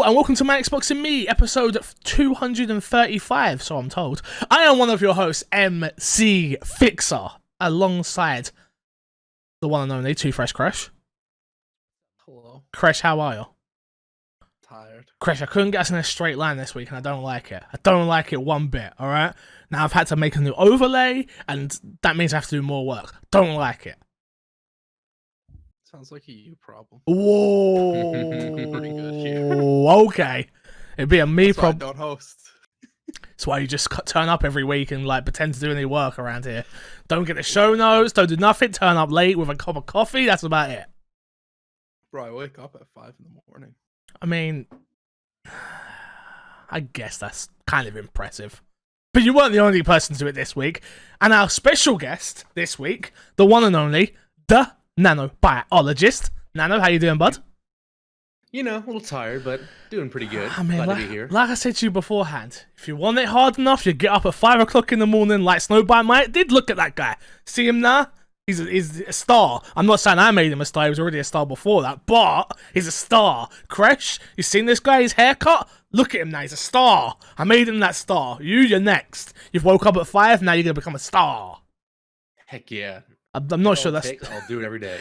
and welcome to My Xbox and Me, episode 235, so I'm told. I am one of your hosts, MC Fixer, alongside the one and only Too Fresh Crash. Hello. Crash, how are you? Tired. Crash, I couldn't get us in a straight line this week, and I don't like it. I don't like it one bit, alright? Now I've had to make a new overlay, and that means I have to do more work. Don't like it. Sounds like a you problem. Whoa. Pretty good here. Okay. It'd be a me problem. Don't host. That's why you just turn up every week and like pretend to do any work around here. Don't get the show notes, don't do nothing, turn up late with a cup of coffee, that's about it. Bro, I wake up at 5 in the morning. I mean, I guess that's kind of impressive. But you weren't the only person to do it this week. And our special guest this week, the one and only, the nanobiologist. Nano, how you doing, bud? You know, a little tired, but doing pretty good. I mean, Glad to be here. Like I said to you beforehand, if you want it hard enough, you get up at 5 o'clock in the morning like Snowbite Mike did. Look at that guy. See him now? He's a star. I'm not saying I made him a star. He was already a star before that, but he's a star. Crash, you seen this guy? His haircut? Look at him now. He's a star. I made him that star. You're next. You've woke up at 5. Now you're going to become a star. Heck yeah. I'm not sure that's... I'll do it every day.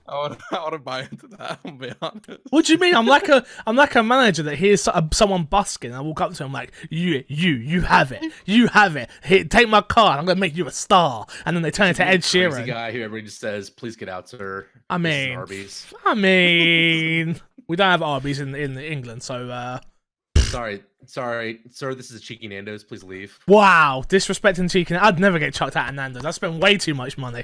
I want to buy into that, I'll be honest. What do you mean? I'm like a manager that hears someone busking and I walk up to him like, you have it. You have it. Here, take my card. I'm going to make you a star. And then they turn into Ed Sheeran. Crazy guy who everybody just says, please get out, sir. I This is mean, Arby's. we don't have Arby's in England, so Sorry, sir, this is a Cheeky Nando's. Please leave. wow, disrespecting chicken. I'd never get chucked out of Nando's. I spend way too much money.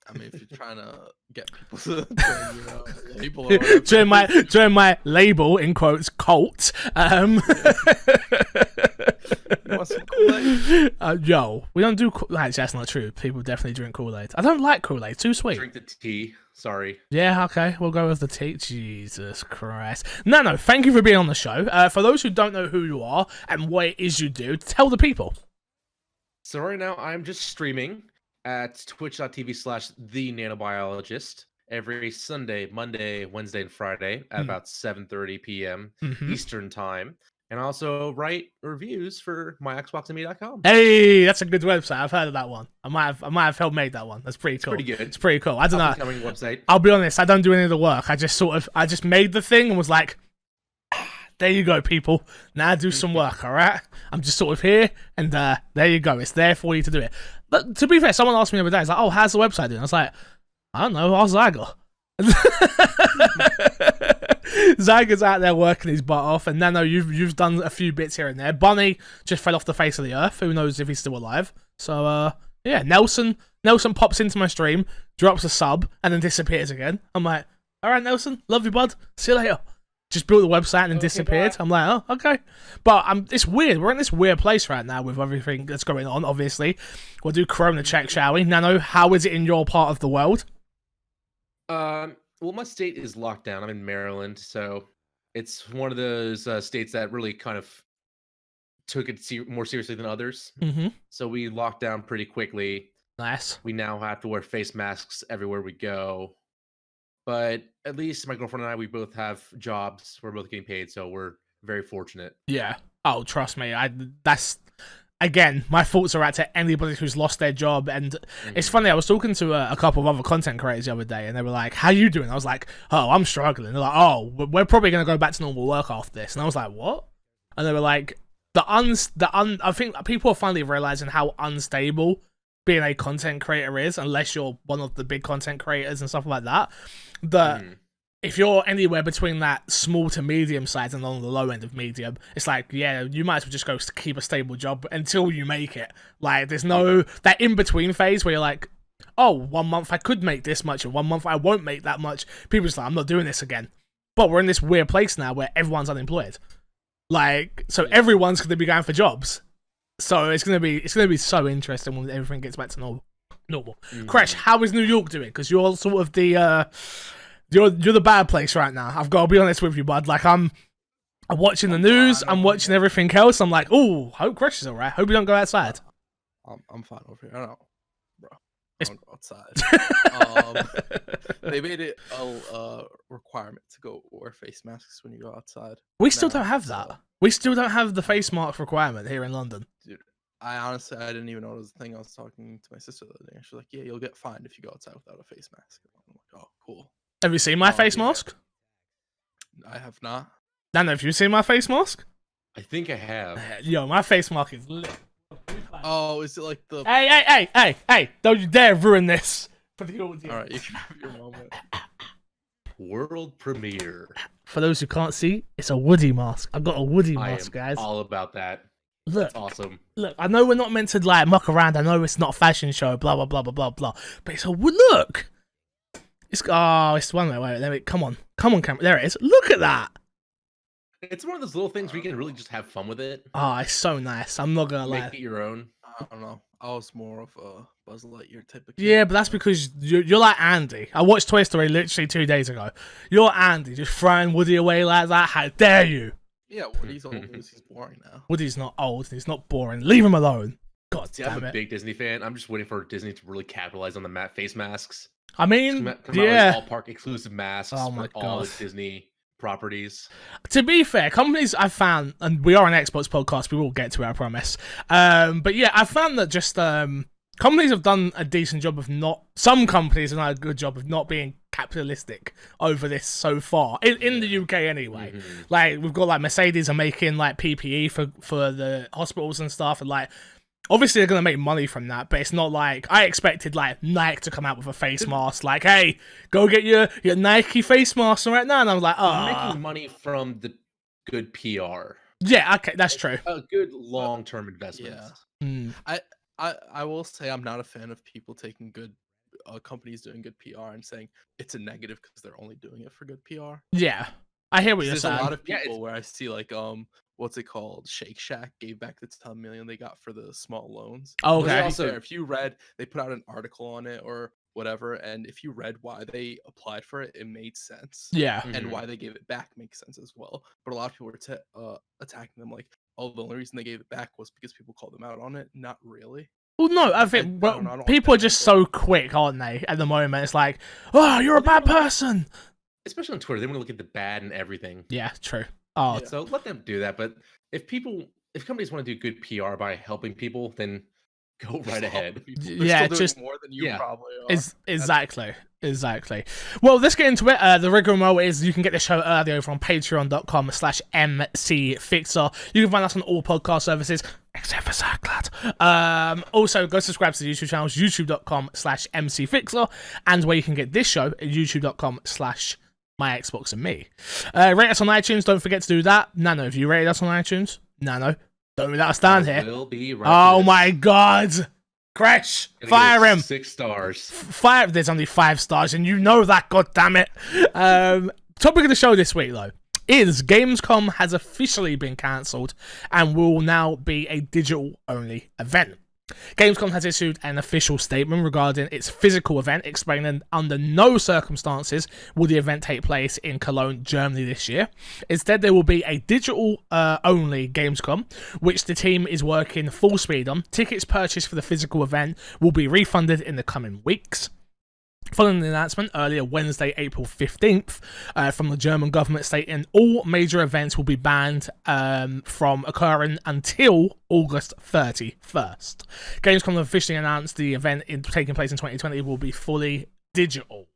I mean, if you're trying to get people to join your label or whatever. Join my label, in quotes, cult. You want some Kool-Aid? Yo, we don't do... Actually, that's not true. People definitely drink Kool-Aid. I don't like Kool-Aid. Too sweet. Drink the tea. Sorry. Yeah, okay. We'll go with the tea. Jesus Christ. No, thank you for being on the show. For those who don't know who you are and what it is you do, tell the people. So right now, I'm just streaming at twitch.tv/thenanobiologist every Sunday, Monday, Wednesday, and Friday at about 7:30 p.m. Eastern time. And I also write reviews for myxboxandme.com. Hey, that's a good website. I've heard of that one. I might have helped made that one. That's pretty cool. Pretty good. It's pretty cool. I don't know. Upcoming website. I'll be honest. I don't do any of the work. I just made the thing and was like, there you go, people. Now do some work, all right? I'm just sort of here, and there you go. It's there for you to do it. But to be fair, someone asked me the other day, it's like, oh, how's the website doing? I was like, I don't know. How's Zyger? Zyger's out there working his butt off, and Nano, you've done a few bits here and there. Bunny just fell off the face of the earth. Who knows if he's still alive? So, yeah, Nelson pops into my stream, drops a sub, and then disappears again. I'm like, all right, Nelson, love you, bud. See you later. Just built the website and then disappeared. Bye. I'm like, oh, okay. But it's weird. We're in this weird place right now with everything that's going on, obviously. We'll do Corona check, shall we? Nano, how is it in your part of the world? Well, my state is locked down. I'm in Maryland, so it's one of those states that really kind of took it more seriously than others. Mm-hmm. So we locked down pretty quickly. Nice. We now have to wear face masks everywhere we go. But at least my girlfriend and I, we both have jobs. We're both getting paid, so we're very fortunate. Yeah. Oh, trust me. That's again, my thoughts are out to anybody who's lost their job. And it's funny, I was talking to a couple of other content creators the other day, and they were like, how you doing? I was like, oh, I'm struggling. They're like, oh, we're probably going to go back to normal work after this. And I was like, what? And they were like, I think people are finally realizing how unstable being a content creator is, unless you're one of the big content creators and stuff like that. That if you're anywhere between that small to medium size and on the low end of medium, it's like, yeah, you might as well just go keep a stable job until you make it. Like, there's no that in between phase where you're like, oh, 1 month I could make this much, and 1 month I won't make that much. People just like, I'm not doing this again. But we're in this weird place now where everyone's unemployed. Like, so everyone's going to be going for jobs. So it's gonna be so interesting when everything gets back to normal. Crash, how is New York doing? Because you're sort of the you're the bad place right now. I've got to be honest with you, bud. Like I'm watching the news, I'm watching everything else. I'm like, oh, hope Crash is alright. Hope you don't go outside. I'm fine over here. I don't know, bro. don't go outside. They made it a requirement to go wear face masks when you go outside. We still now, don't have so- that. We still don't have the face mask requirement here in London. Dude, I didn't even know it was a thing. I was talking to my sister the other day. She's like, "Yeah, you'll get fined if you go outside without a face mask." I'm like, "Oh, cool." Have you seen my face yeah. mask? I have not. Nano, have you seen my face mask? I think I have. Yo, my face mask is lit. Oh, is it like the? Hey! Don't you dare ruin this for the audience. All right, you can have your moment. World premiere. For those who can't see, it's a Woody mask. I've got a Woody I am mask, guys. all about that. Look, That's awesome. look. I know we're not meant to like muck around. I know it's not a fashion show. Blah blah blah blah blah blah. But it's a look. It's one minute. Wait, let me. Come on, camera. There it is. Look at that. It's one of those little things where you can really just have fun with it. Oh, it's so nice. I'm not gonna lie. Make it your own. I don't know. I was more of a Buzz Lightyear type of kid. Yeah, but that's because you're like Andy. I watched Toy Story literally 2 days ago. You're Andy, just throwing Woody away like that. How dare you? Yeah, Woody's old news. He's boring now. Woody's not old. He's not boring. Leave him alone. God See, damn I'm a it. big Disney fan. I'm just waiting for Disney to really capitalize on the face masks. I mean, Come out with yeah. all park exclusive masks Oh my for all the God. Disney properties. To be fair, companies I've found, and we are an Xbox podcast, we will get to it, I promise. But yeah, I've found that just companies have done a decent job of not. Some companies have done a good job of not being capitalistic over this so far in the UK anyway. Mhm. Like we've got like Mercedes are making like PPE for the hospitals and stuff, and like obviously they're gonna make money from that, but it's not like I expected like Nike to come out with a face mask, like, hey, go get your Nike face mask right now, and I was like, They're oh, making money from the good PR, yeah, okay, that's true. a good long-term investment. Yeah. Mm. I will say I'm not a fan of people taking good companies doing good PR and saying it's a negative because they're only doing it for good PR. Yeah, I hear what you're There's a saying. lot of Yeah, people where I see like what's it called? Shake Shack gave back the 10 million they got for the small loans. Oh, But okay. to be Also- fair, if you read, they put out an article on it or whatever, and if you read why they applied for it, it made sense. Yeah, And Mhm. why they gave it back makes sense as well. But a lot of people were attacking them like, oh, the only reason they gave it back was because people called them out on it. Not really. well, no, I I think don't know, I don't people are understand just it. so quick, aren't they? At the moment, it's like, oh, you're a bad person. Especially on Twitter, they want to look at the bad and everything. Yeah, true. Oh, Yeah. So let them do that. But if companies want to do good PR by helping people, then go right Still ahead. helping people. Yeah, They're still doing just- more than you yeah. probably are. Exactly. Well, let's get into it. The rigmarole is you can get the show early over on patreon.com/mcfixer. You can find us on all podcast services except for SoundCloud. Also, go subscribe to the YouTube channels, youtube.com/mcfixer, and where you can get this show at youtube.com/my Xbox and me. Rate us on iTunes. Don't forget to do that. Nano, have you rated us on iTunes? Nano, don't let us down here. We'll be right Oh to this. my God. Crash! Gonna give Fire it him! 6 stars. There's only 5 stars, and you know that, goddammit. Topic of the show this week, though, is Gamescom has officially been cancelled and will now be a digital-only event. Gamescom has issued an official statement regarding its physical event, explaining under no circumstances will the event take place in Cologne, Germany this year. Instead, there will be a digital-only Gamescom, which the team is working full speed on. Tickets purchased for the physical event will be refunded in the coming weeks. Following the announcement earlier Wednesday, April 15th, from the German government stating all major events will be banned from occurring until August 31st. Gamescom officially announced the event taking place in 2020 will be fully digital.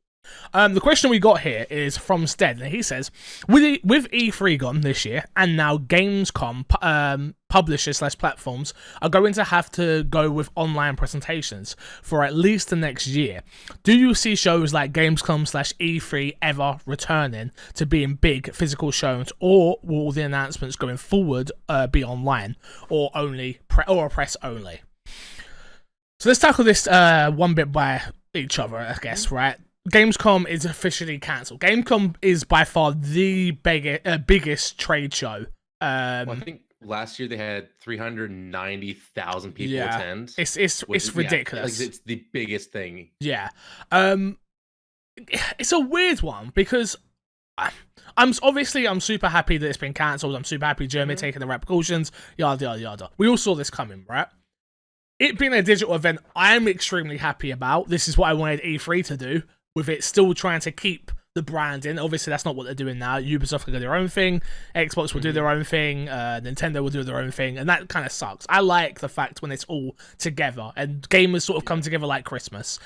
The question we got here is from Stead, and he says, with E3 gone this year, and now Gamescom publishers / platforms are going to have to go with online presentations for at least the next year. Do you see shows like Gamescom / E3 ever returning to being big physical shows, or will the announcements going forward be online or only press only? So let's tackle this one bit by each other, I guess, right? Gamescom is officially cancelled. Gamescom is by far the biggest trade show. Well, I think last year they had 390,000 people attend. It's ridiculous. Like, it's the biggest thing. Yeah. It's a weird one because I'm super happy that it's been cancelled. I'm super happy Germany taking the right precautions. Yada yada yada. We all saw this coming, right? it being a digital event, I'm extremely happy about. This is what I wanted E3 to do, with it still trying to keep the brand in. Obviously, that's not what they're doing now. Ubisoft will do their own thing, Xbox will do their own thing, Nintendo will do their own thing, and that kind of sucks. I like the fact when it's all together, and gamers sort of come together like Christmas.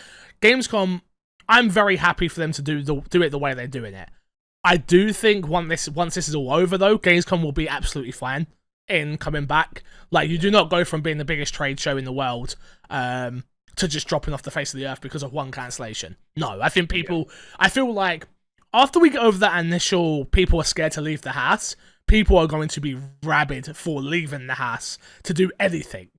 Gamescom, I'm very happy for them to do it the way they're doing it. I do think once this is all over, though, Gamescom will be absolutely fine in coming back. Like, you do not go from being the biggest trade show in the world to just dropping off the face of the earth because of one cancellation. No, I think I feel like after we get over that initial people are scared to leave the house, people are going to be rabid for leaving the house to do anything.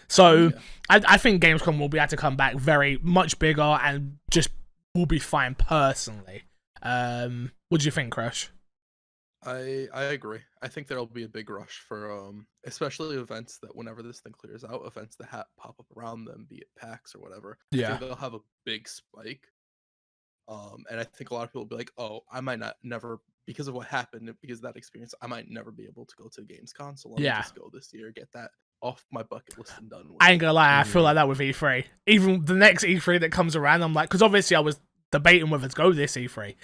So I think Gamescom will be able to come back very much bigger and just will be fine personally. What do you think, Crash? I agree. I think there'll be a big rush for especially events that whenever this thing clears out, events that pop up around them, be it PAX or whatever. I think they'll have a big spike. And I think a lot of people will be like, "Oh, I might never because of what happened, because of that experience, I might never be able to go to Gamescom. So let me just go this year, get that off my bucket list and done with." I ain't gonna lie, I feel like that with E3. Even the next E3 that comes around, I'm like, because obviously I was debating whether to go this E3.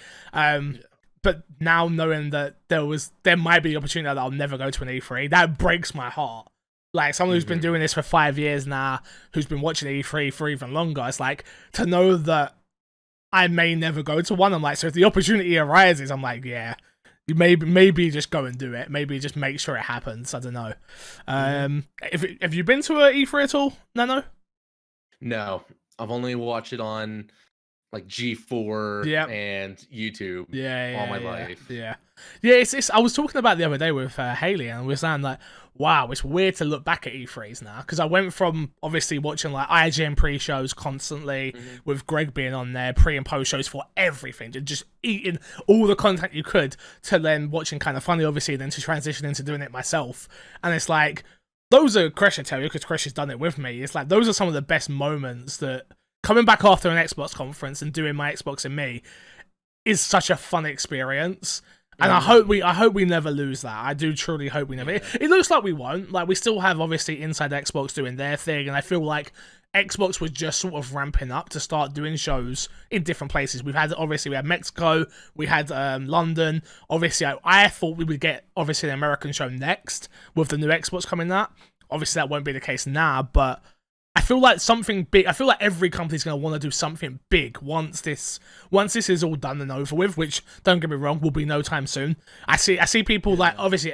But now knowing that there might be the opportunity that I'll never go to an E3, that breaks my heart. Like, someone who's been doing this for 5 years now, who's been watching E3 for even longer, it's like, to know that I may never go to one, I'm like, so if the opportunity arises, I'm like, yeah, you maybe just go and do it. Maybe just make sure it happens. I don't know. Have you been to an E3 at all, Nano? No, I've only watched it on like G4 and YouTube all my life. It's I was talking about the other day with Haley, and we were saying like, wow, it's weird to look back at E3s now, because I went from obviously watching like IGN pre-shows constantly with Greg being on there, pre and post shows for everything, to just eating all the content you could, to then watching Kind of Funny, obviously, then to transition into doing it myself. And it's like, those are, Crash will tell you, because Crash has done it with me, it's like those are some of the best moments. That coming back after an Xbox conference and doing my Xbox and me is such a fun experience. And I hope we never lose that. I do truly hope we never. It looks like we won't. Like, we still have obviously Inside Xbox doing their thing, and I feel like Xbox was just sort of ramping up to start doing shows in different places. We had Mexico, we had London. Obviously, I thought we would get obviously an American show next with the new Xbox coming out. Obviously, that won't be the case now, but I feel like something big. I feel like every company's going to want to do something big once this is all done and over with, which, don't get me wrong, will be no time soon. I see people like, obviously,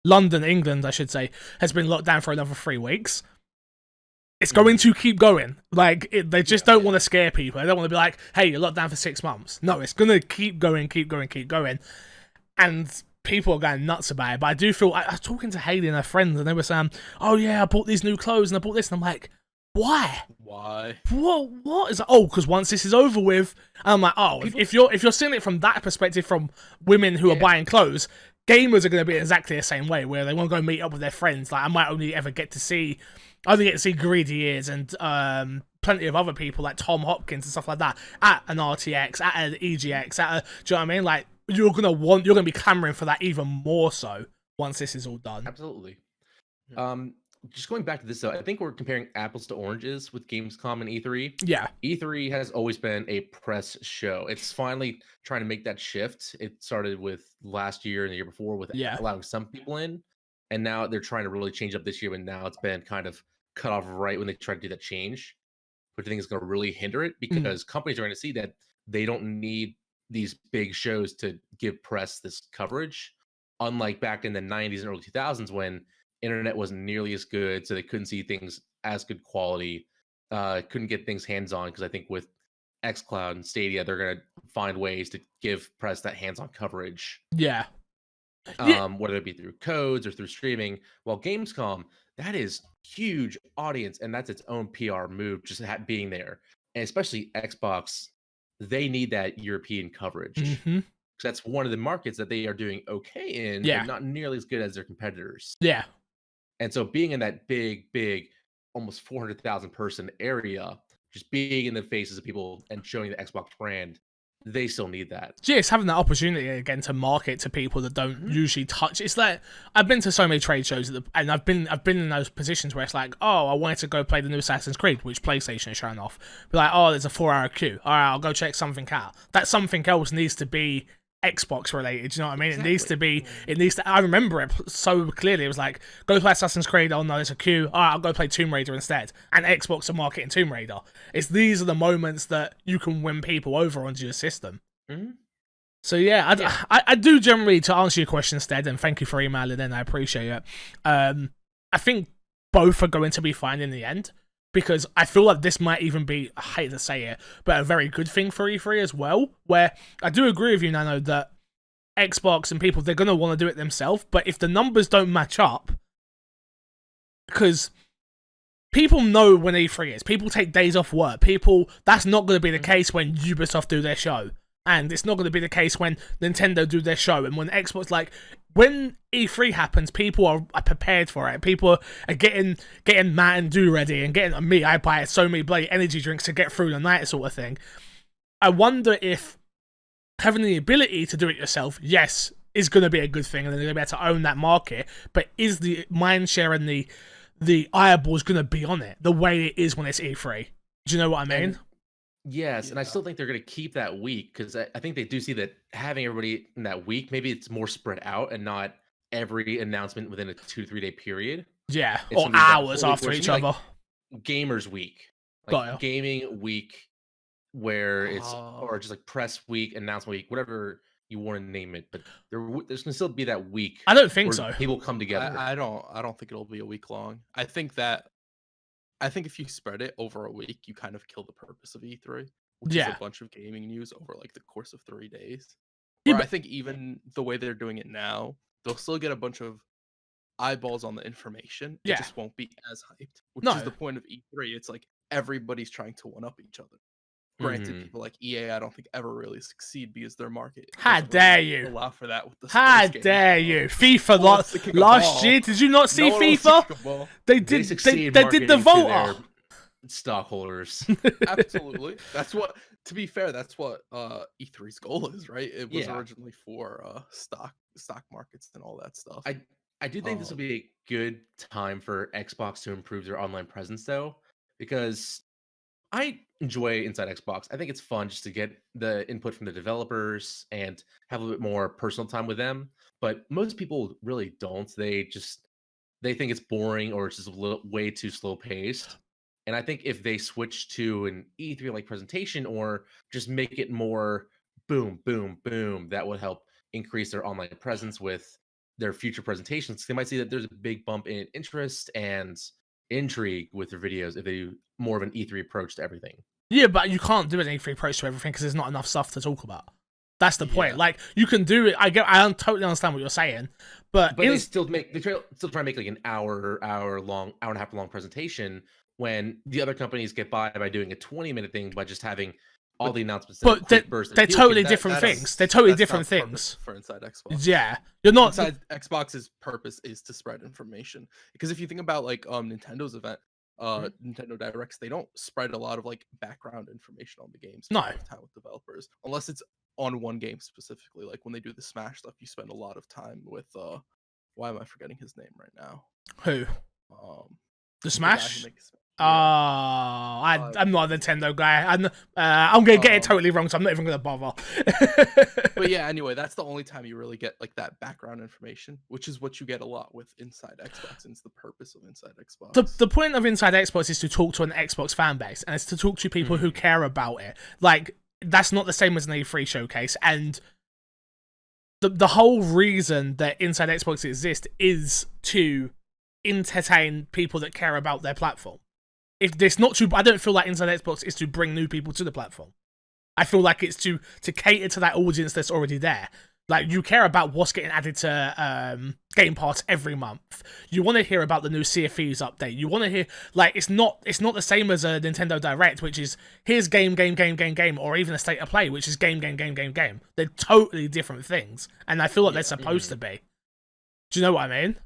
London, England, I should say, has been locked down for another 3 weeks. It's going to keep going. Like, they just don't want to scare people. They don't want to be like, hey, you're locked down for 6 months. No, it's going to keep going. And people are going nuts about it. But I do feel, I was talking to Haley and her friends, and they were saying, oh yeah, I bought these new clothes and I bought this, and I'm like, why? What is that? Oh, because once this is over with, and I'm like, oh, if you're seeing it from that perspective, from women who are buying clothes, gamers are going to be exactly the same way, where they want to go meet up with their friends. Like, I might only get to see Greedy Ears and plenty of other people like Tom Hopkins and stuff like that at an RTX, at an EGX, do you know what I mean? Like, you're gonna be clamoring for that even more so once this is all done. Absolutely. Just going back to this though, I think we're comparing apples to oranges with Gamescom and E3. Yeah. E3 has always been a press show. It's finally trying to make that shift. It started with last year and the year before with allowing some people in, and now they're trying to really change up this year, and now it's been kind of cut off right when they try to do that change, which I think is going to really hinder it, because companies are going to see that they don't need these big shows to give press this coverage, unlike back in the 90s and early 2000s when internet wasn't nearly as good, so they couldn't see things as good quality, couldn't get things hands-on, because I think with xCloud and Stadia, they're going to find ways to give press that hands-on coverage. Whether it be through codes or through streaming. While Gamescom, that is huge audience, and that's its own PR move, just being there. And especially Xbox, they need that European coverage, because that's one of the markets that they are doing okay in, but not nearly as good as their competitors. And so being in that big, almost 400,000 person area, just being in the faces of people and showing the Xbox brand, they still need that. Yeah, it's having that opportunity again to market to people that don't usually touch. It's like I've been to so many trade shows and I've been in those positions where it's like, oh, I wanted to go play the new Assassin's Creed, which PlayStation is showing off. But like, oh, there's a 4-hour queue. All right, I'll go check something out. That something else needs to be Xbox related. Do you know what I mean? Exactly. It needs to. I remember it so clearly. It was like, go play Assassin's Creed. Oh no, there's a queue. All right, I'll go play Tomb Raider instead. And Xbox are marketing Tomb Raider. These are the moments that you can win people over onto your system. Mm-hmm. So yeah, I do generally, to answer your question, Stead, and thank you for emailing in. I appreciate it. I think both are going to be fine in the end. Because I feel like this might even be, I hate to say it, but a very good thing for E3 as well, where I do agree with you, Nano, that Xbox and people, they're going to want to do it themselves, but if the numbers don't match up, because people know when E3 is, people take days off work, that's not going to be the case when Ubisoft do their show, and it's not going to be the case when Nintendo do their show, and when Xbox, like, when E3 happens, people are prepared for it. People are getting Mountain Dew ready and getting me. I buy so many bloody energy drinks to get through the night, sort of thing. I wonder if having the ability to do it yourself, yes, is going to be a good thing, and they're going to be able to own that market. But is the mindshare and the eyeballs going to be on it the way it is when it's E3? Do you know what I mean? Yes, and I still think they're going to keep that week because I think they do see that having everybody in that week, maybe it's more spread out and not every announcement within a 2 to 3 day period. Yeah, or hours after each other. Like Gamers Week, like gaming week, where it's or just like press week, announcement week, whatever you want to name it. But there's going to still be that week. I don't think so. People come together. I don't think it'll be a week long. I think if you spread it over a week, you kind of kill the purpose of E3, which is a bunch of gaming news over like the course of 3 days. Where I think even the way they're doing it now, they'll still get a bunch of eyeballs on the information. It just won't be as hyped, which is the point of E3. It's like everybody's trying to one-up each other. Granted, people like EA, I don't think ever really succeed because their market. How dare you allow for that with the How dare you? FIFA last year. Did you not see FIFA? They did. They did the vote. Stockholders. Absolutely. That's what. To be fair, that's what E3's goal is, right? It was originally for stock markets and all that stuff. I do think this will be a good time for Xbox to improve their online presence, though, because I enjoy Inside Xbox. I think it's fun just to get the input from the developers and have a little bit more personal time with them. But most people really don't. They think it's boring or it's just way too slow paced. And I think if they switch to an E3 like presentation or just make it more boom, boom, boom, that would help increase their online presence with their future presentations. They might see that there's a big bump in interest and intrigue with their videos if they do more of an E3 approach to everything. Yeah, but you can't do an E3 approach to everything because there's not enough stuff to talk about. That's the point. Like, you can do it. I totally understand what you're saying, but they still try to make like an hour and a half long presentation when the other companies get by doing a 20-minute thing by just having all the announcements. But they're totally different things. They're totally different things for Inside Xbox. Yeah, you're not. Inside Xbox's purpose is to spread information, because if you think about like Nintendo's event, Nintendo Directs, they don't spread a lot of like background information on the games. No, time with developers, unless it's on one game specifically. Like when they do the Smash stuff, you spend a lot of time with why am I forgetting his name right now? Who? The Smash? I'm not a Nintendo guy. I'm gonna get it totally wrong, so I'm not even gonna bother. But yeah, anyway, that's the only time you really get like that background information, which is what you get a lot with Inside Xbox, and it's the purpose of Inside Xbox. The point of Inside Xbox is to talk to an Xbox fan base, and it's to talk to people who care about it. Like, that's not the same as an E3 showcase, and the whole reason that Inside Xbox exists is to entertain people that care about their platform. If it's not to, I don't feel like Inside Xbox is to bring new people to the platform. I feel like it's to cater to that audience that's already there. Like, you care about what's getting added to Game Pass every month. You want to hear about the new Sea of Thieves update. You want to hear, like, it's not the same as a Nintendo Direct, which is here's game, or even a state of play, which is game. They're totally different things, and I feel like they're supposed to be. Do you know what I mean?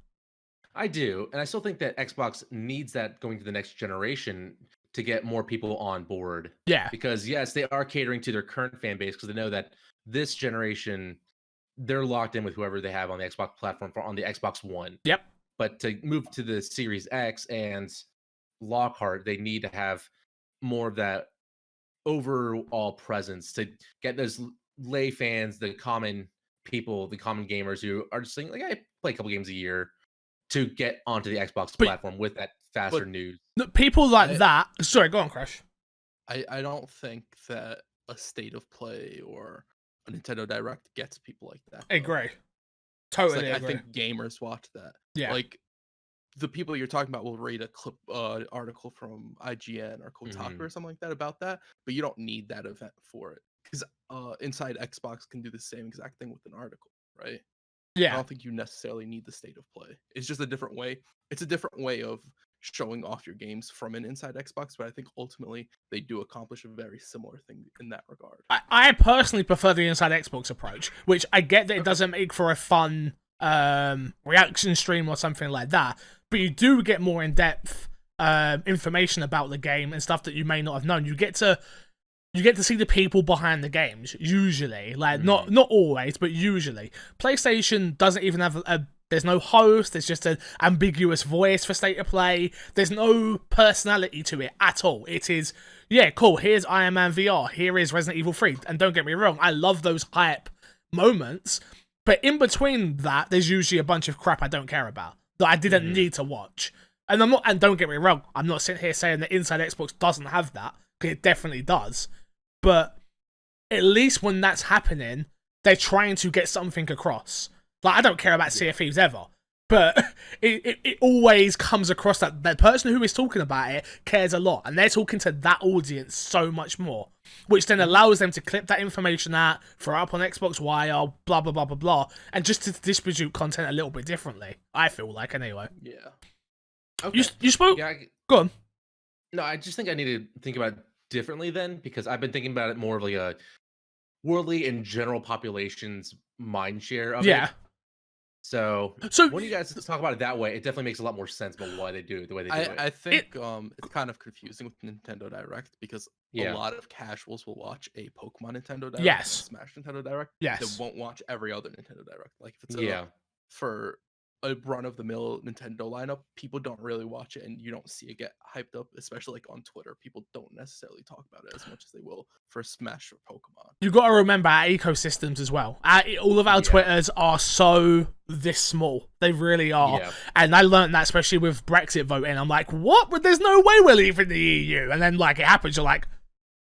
I do, and I still think that Xbox needs that going to the next generation to get more people on board. Yeah. Because yes, they are catering to their current fan base because they know that this generation they're locked in with whoever they have on the Xbox platform on the Xbox One. Yep. But to move to the Series X and Lockhart, they need to have more of that overall presence to get those lay fans, the common people, the common gamers who are just saying, like, I play a couple games a year to get onto the Xbox platform with that faster news. People like that. Sorry, go on, Crash. I don't think that a state of play or a Nintendo Direct gets people like that. I agree. Totally like, agree. I think gamers watch that. Yeah. Like, the people you're talking about will read a clip article from IGN or Kotaku or something like that about that, but you don't need that event for it. Because Inside Xbox can do the same exact thing with an article, right? Yeah. I don't think you necessarily need the state of play. It's just a different way. It's a different way of showing off your games from an Inside Xbox, but I think ultimately they do accomplish a very similar thing in that regard. I personally prefer the Inside Xbox approach, which I get that it doesn't make for a fun reaction stream or something like that, but you do get more in-depth information about the game and stuff that you may not have known. You get to see the people behind the games, usually. Like, not always, but usually. PlayStation doesn't even have there's no host, there's just an ambiguous voice for state of play. There's no personality to it at all. It is, yeah, cool, here's Iron Man VR, here is Resident Evil 3. And don't get me wrong, I love those hype moments, but in between that, there's usually a bunch of crap I don't care about, that I didn't need to watch. And don't get me wrong, I'm not sitting here saying that Inside Xbox doesn't have that, because it definitely does. But at least when that's happening, they're trying to get something across. Like, I don't care about Sea of Thieves ever, but it always comes across that the person who is talking about it cares a lot, and they're talking to that audience so much more, which then allows them to clip that information out, throw it up on Xbox Wire, blah, blah, blah, blah, blah, and just to distribute content a little bit differently, I feel like, anyway. Yeah. Okay. You spoke? Yeah, Go on. No, I just think I need to think about it differently then, because I've been thinking about it more of like a worldly and general population's mind share of it. So when you guys talk about it that way, it definitely makes a lot more sense about why they do it the way they do it. I think it's kind of confusing with Nintendo Direct, because a lot of casuals will watch a Pokemon Nintendo Direct, Smash Nintendo Direct. They won't watch every other Nintendo Direct. Like, if it's for a run-of-the-mill Nintendo lineup, people don't really watch it, and you don't see it get hyped up, especially like on Twitter. People don't necessarily talk about it as much as they will for Smash or Pokemon. You got to remember our ecosystems as well. All of our Twitters are so this small. They really are. And I learned that especially with Brexit voting. I'm like, what? But there's no way we're leaving the EU. And then, like, it happens. You're like,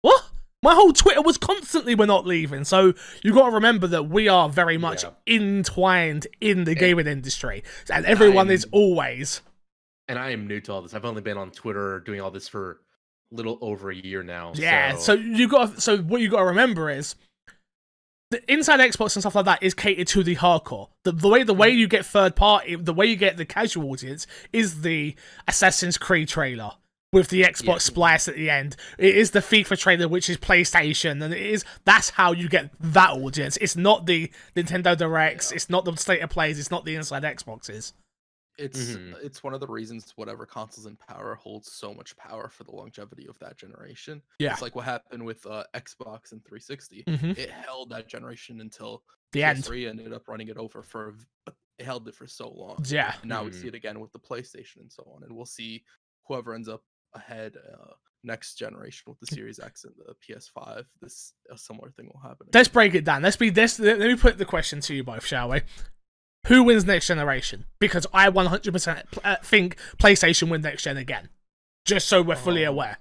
what? My whole Twitter was constantly, we're not leaving. So you got to remember that we are very much entwined in the gaming industry. And everyone is always. And I am new to all this. I've only been on Twitter doing all this for a little over a year now. Yeah, so what you got to remember is the Inside Xbox and stuff like that is catered to the hardcore. The way you get third party, the way you get the casual audience is the Assassin's Creed trailer with the Xbox splice at the end. It is the FIFA trailer, which is PlayStation, and that's how you get that audience. It's not the Nintendo Directs, it's not the state of plays, it's not the Inside Xboxes. It's one of the reasons whatever consoles in power holds so much power for the longevity of that generation. It's like what happened with Xbox and 360. It held that generation until the PS3 ended up running it over it held it for so long. Yeah. And now we see it again with the PlayStation and so on, and we'll see whoever ends up ahead next generation with the Series X and the PS5. A similar thing will happen. Let's break it down. Let me put the question to you both, shall we? Who wins next generation? Because I 100% think PlayStation wins next gen again. Just so we're fully aware.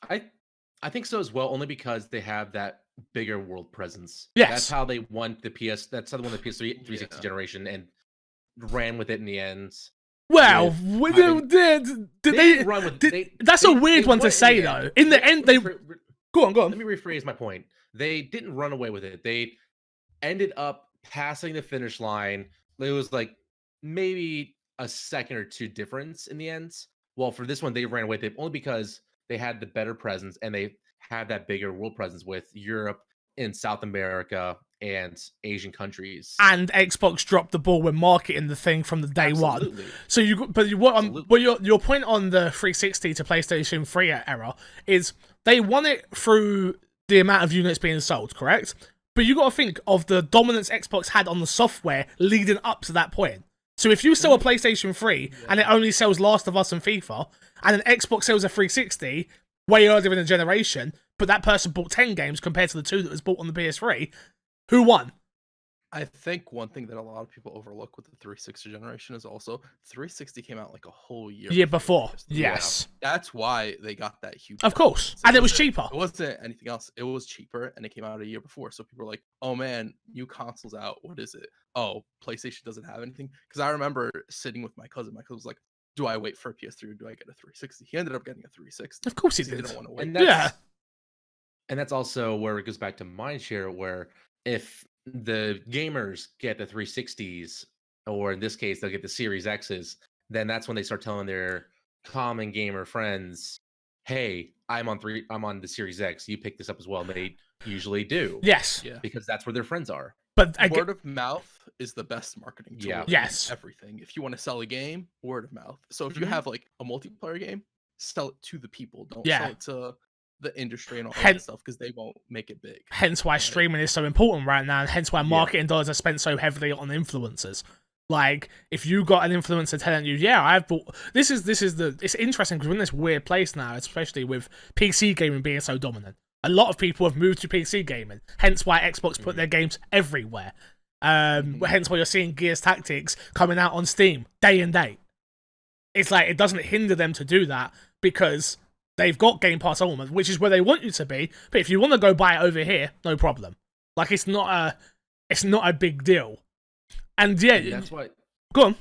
I think so as well, only because they have that bigger world presence. Yes. That's how they won the that's how they won the PS3 360 generation and ran with it in the end. Well, did they run with it? That's a weird one to say, though. In the end, they... Go on. Let me rephrase my point. They didn't run away with it. They ended up passing the finish line. It was like maybe a second or two difference in the end. Well, for this one, they ran with it only because they had the better presence and they had that bigger world presence with Europe in South America and Asian countries. And Xbox dropped the ball when marketing the thing from the day Absolutely. one. So your point on the 360 to PlayStation 3 era is they won it through the amount of units being sold, correct? But you got to think of the dominance Xbox had on the software leading up to that point. So if you sell a PlayStation 3 and it only sells Last of Us and FIFA, and an Xbox sells a 360 way earlier in the generation, but that person bought 10 games compared to the 2 that was bought on the PS3, who won? I think one thing that a lot of people overlook with the 360 generation is also 360 came out like a whole year before. Yes. That's why they got that huge. Of course. And it was cheaper. It wasn't anything else. It was cheaper and it came out a year before. So people were like, oh man, new consoles out. What is it? Oh, PlayStation doesn't have anything. Because I remember sitting with my cousin. My cousin was like, do I wait for a PS3 or do I get a 360? He ended up getting a 360. Of course he did. Didn't want to wait. And that's also where it goes back to mindshare, where if the gamers get the 360s, or in this case, they'll get the Series X's, then that's when they start telling their common gamer friends, hey, I'm on the Series X. You pick this up as well. And they usually do. Yes. Yeah. Because that's where their friends are. But word of mouth is the best marketing tool. Yeah. Yes. Everything. If you want to sell a game, word of mouth. So if you have like a multiplayer game, sell it to the people. Don't sell it to the industry and all that stuff, because they won't make it big. Hence why streaming is so important right now, and hence why marketing dollars are spent so heavily on influencers. Like, if you got an influencer telling you, yeah, I've bought it's interesting because we're in this weird place now, especially with PC gaming being so dominant. A lot of people have moved to PC gaming, hence why Xbox put their games everywhere. Hence why you're seeing Gears Tactics coming out on Steam day and date. It's like, it doesn't hinder them to do that because they've got Game Pass Ultimate, which is where they want you to be. But if you want to go buy it over here, no problem. Like, it's not a big deal. And that's why. Go on.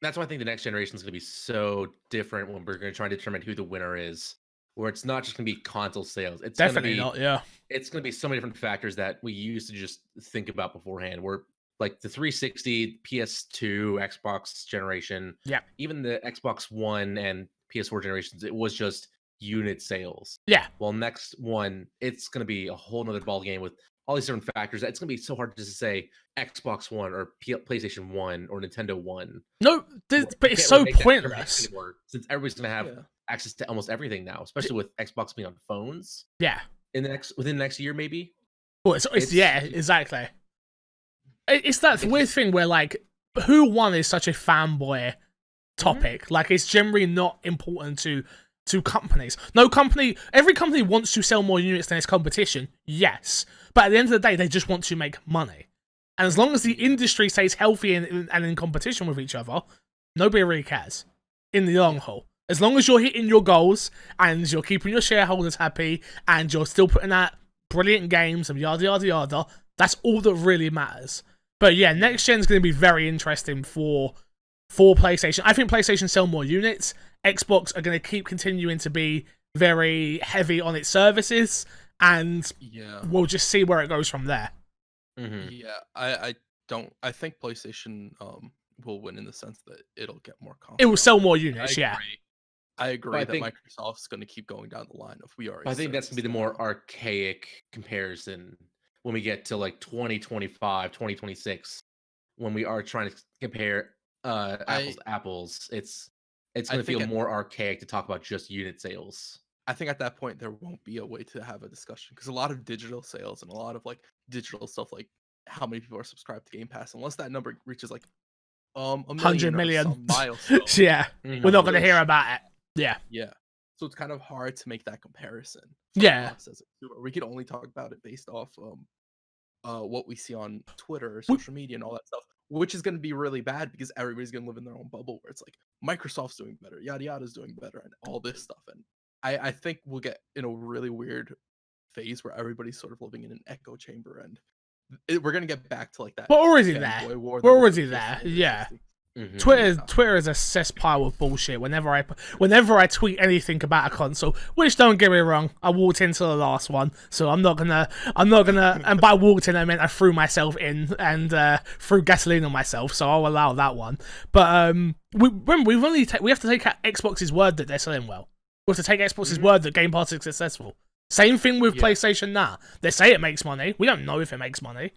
That's why I think the next generation is going to be so different when we're going to try and determine who the winner is. Where it's not just going to be console sales. It's definitely not. Yeah. It's going to be so many different factors that we used to just think about beforehand. Where like the 360, PS2, Xbox generation, even the Xbox One and PS4 generations, it was just unit sales. Yeah. Well, next one, it's going to be a whole nother ball game with all these different factors. It's going to be so hard just to say Xbox One or PlayStation 1 or Nintendo 1. No, but it's so pointless. Since everybody's going to have access to almost everything now, especially with Xbox being on phones. Yeah. Within the next year, maybe. Well, it's exactly. It's that weird thing where, like, who won is such a fanboy topic. Like, it's generally not important to companies. Every company wants to sell more units than its competition, yes. But at the end of the day, they just want to make money. And as long as the industry stays healthy and in competition with each other, nobody really cares in the long haul. As long as you're hitting your goals and you're keeping your shareholders happy and you're still putting out brilliant games and yada yada yada, that's all that really matters. But yeah, next gen is going to be very interesting for PlayStation. I think PlayStation sell more units. Xbox are going to keep continuing to be very heavy on its services, and we'll just see where it goes from there. Mm-hmm. Yeah, I think PlayStation will win in the sense that it'll get more consoles. It will sell more units, I agree that Microsoft's going to keep going down the line of I think that's going to be the more archaic comparison when we get to like 2025, 2026, when we are trying to compare apples to apples. It's going to feel more archaic to talk about just unit sales. I think at that point there won't be a way to have a discussion, because a lot of digital sales and a lot of like digital stuff, like how many people are subscribed to Game Pass, unless that number reaches like 100 million milestone, we're not going to hear about it. Yeah. So it's kind of hard to make that comparison. Us as a consumer. We can only talk about it based off what we see on Twitter, social media, and all that stuff, which is going to be really bad because everybody's going to live in their own bubble where it's like Microsoft's doing better, yada yada's doing better, and all this stuff. And I think we'll get in a really weird phase where everybody's sort of living in an echo chamber, and we're going to get back to like that. We're already there. We're already there. Yeah. Mm-hmm. Twitter is a cesspile of bullshit. Whenever I tweet anything about a console, which, don't get me wrong, I walked into the last one, so I'm not gonna, and by walked in I meant I threw myself in and threw gasoline on myself, so I'll allow that one. But we have to take Xbox's word that they're selling well. We have to take Xbox's word that Game Pass is successful. Same thing with PlayStation now. They say it makes money. We don't know if it makes money.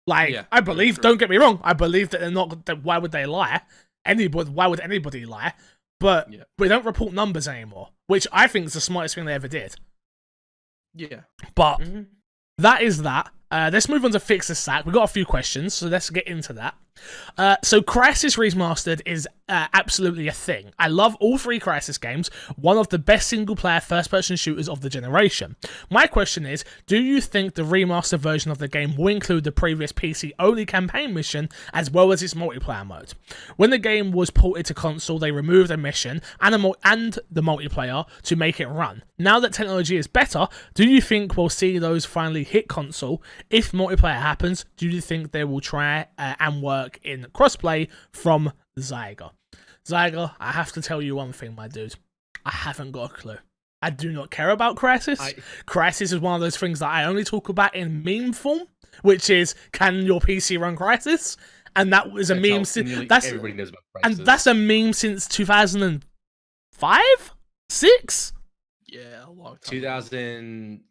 Like, I believe, don't get me wrong, I believe that they're not, that why would they lie? Why would anybody lie? But we don't report numbers anymore, which I think is the smartest thing they ever did. Yeah. But that is that. Let's move on to Fix the Sack. We've got a few questions, so let's get into that. So Crysis Remastered is absolutely a thing. I love all 3 Crysis games, one of the best single-player first-person shooters of the generation. My question is, do you think the remastered version of the game will include the previous PC-only campaign mission as well as its multiplayer mode? When the game was ported to console, they removed a mission and the multiplayer to make it run. Now that technology is better, do you think we'll see those finally hit console? If multiplayer happens, do you think they will try and work in crossplay from Zyger? Zyger, I have to tell you one thing, my dude. I haven't got a clue. I do not care about Crysis. Crysis is one of those things that I only talk about in meme form, which is, can your PC run Crysis? And that was a meme since everybody knows about Crysis. And that's a meme since 2005? 6? Yeah, a long time. 2008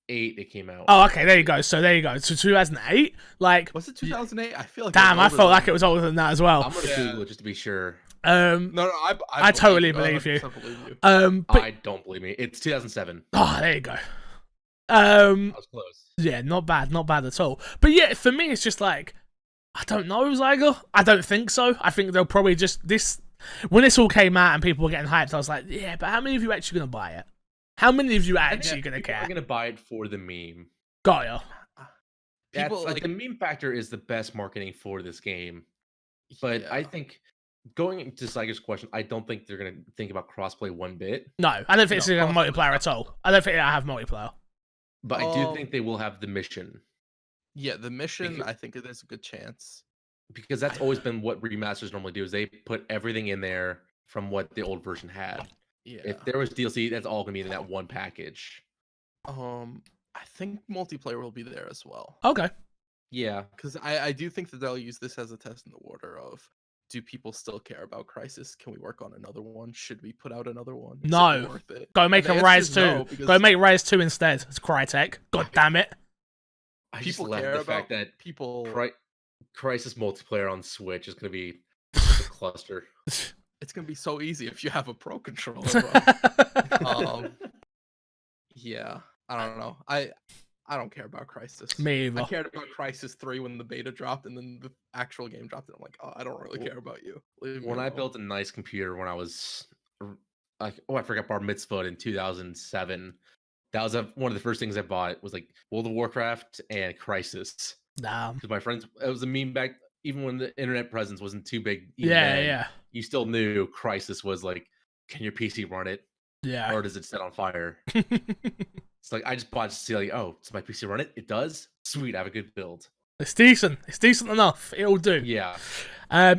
it came out. Oh, okay, there you go. So 2008? Like, was it 2008? I feel like damn, I felt like it was older than that as well. I'm gonna Google it just to be sure. No, I totally believe you. But I don't believe me. It's 2007. Oh, there you go. I was close. Yeah, not bad at all. But yeah, for me, it's just like, I don't know, Zyger. I don't think so. I think they'll probably just when this all came out and people were getting hyped, I was like, yeah, but how many of you actually gonna buy it? How many of you actually gonna care? I'm gonna buy it for the meme. Got ya. People like the meme factor is the best marketing for this game. But I think going into Zyger's question, I don't think they're gonna think about crossplay one bit. No, I don't think it's gonna have multiplayer at all. I don't think it'll have multiplayer. But I do think they will have the mission. Yeah, the mission, I think there's a good chance. Because that's always been what remasters normally do, is they put everything in there from what the old version had. Yeah. If there was DLC, that's all gonna be in that one package. I think multiplayer will be there as well. Okay. Yeah. Because I do think that they'll use this as a test in the water of, do people still care about Crysis? Can we work on another one? Should we put out another one? Is it worth it? Go make a Rise 2. No, go make Rise 2 instead. It's Crytek. God damn it. I just love the fact that Crysis multiplayer on Switch is going to be a cluster. It's going to be so easy if you have a Pro controller. Yeah, I don't know. I don't care about Crysis. Me either. I cared about Crysis 3 when the beta dropped, and then the actual game dropped, and I'm like, oh, I don't really care about you. When I built a nice computer when I was like, I forgot bar mitzvah in 2007. That was one of the first things I bought was like World of Warcraft and Crysis. Damn. Because my friends, it was a meme back, even when the internet presence wasn't too big. Yeah. You still knew Crysis was like, can your PC run it? Yeah. Or does it set on fire? It's like, I just bought it to see, like, oh, does my PC run it? It does? Sweet, I have a good build. It's decent. It's decent enough. It'll do. Yeah.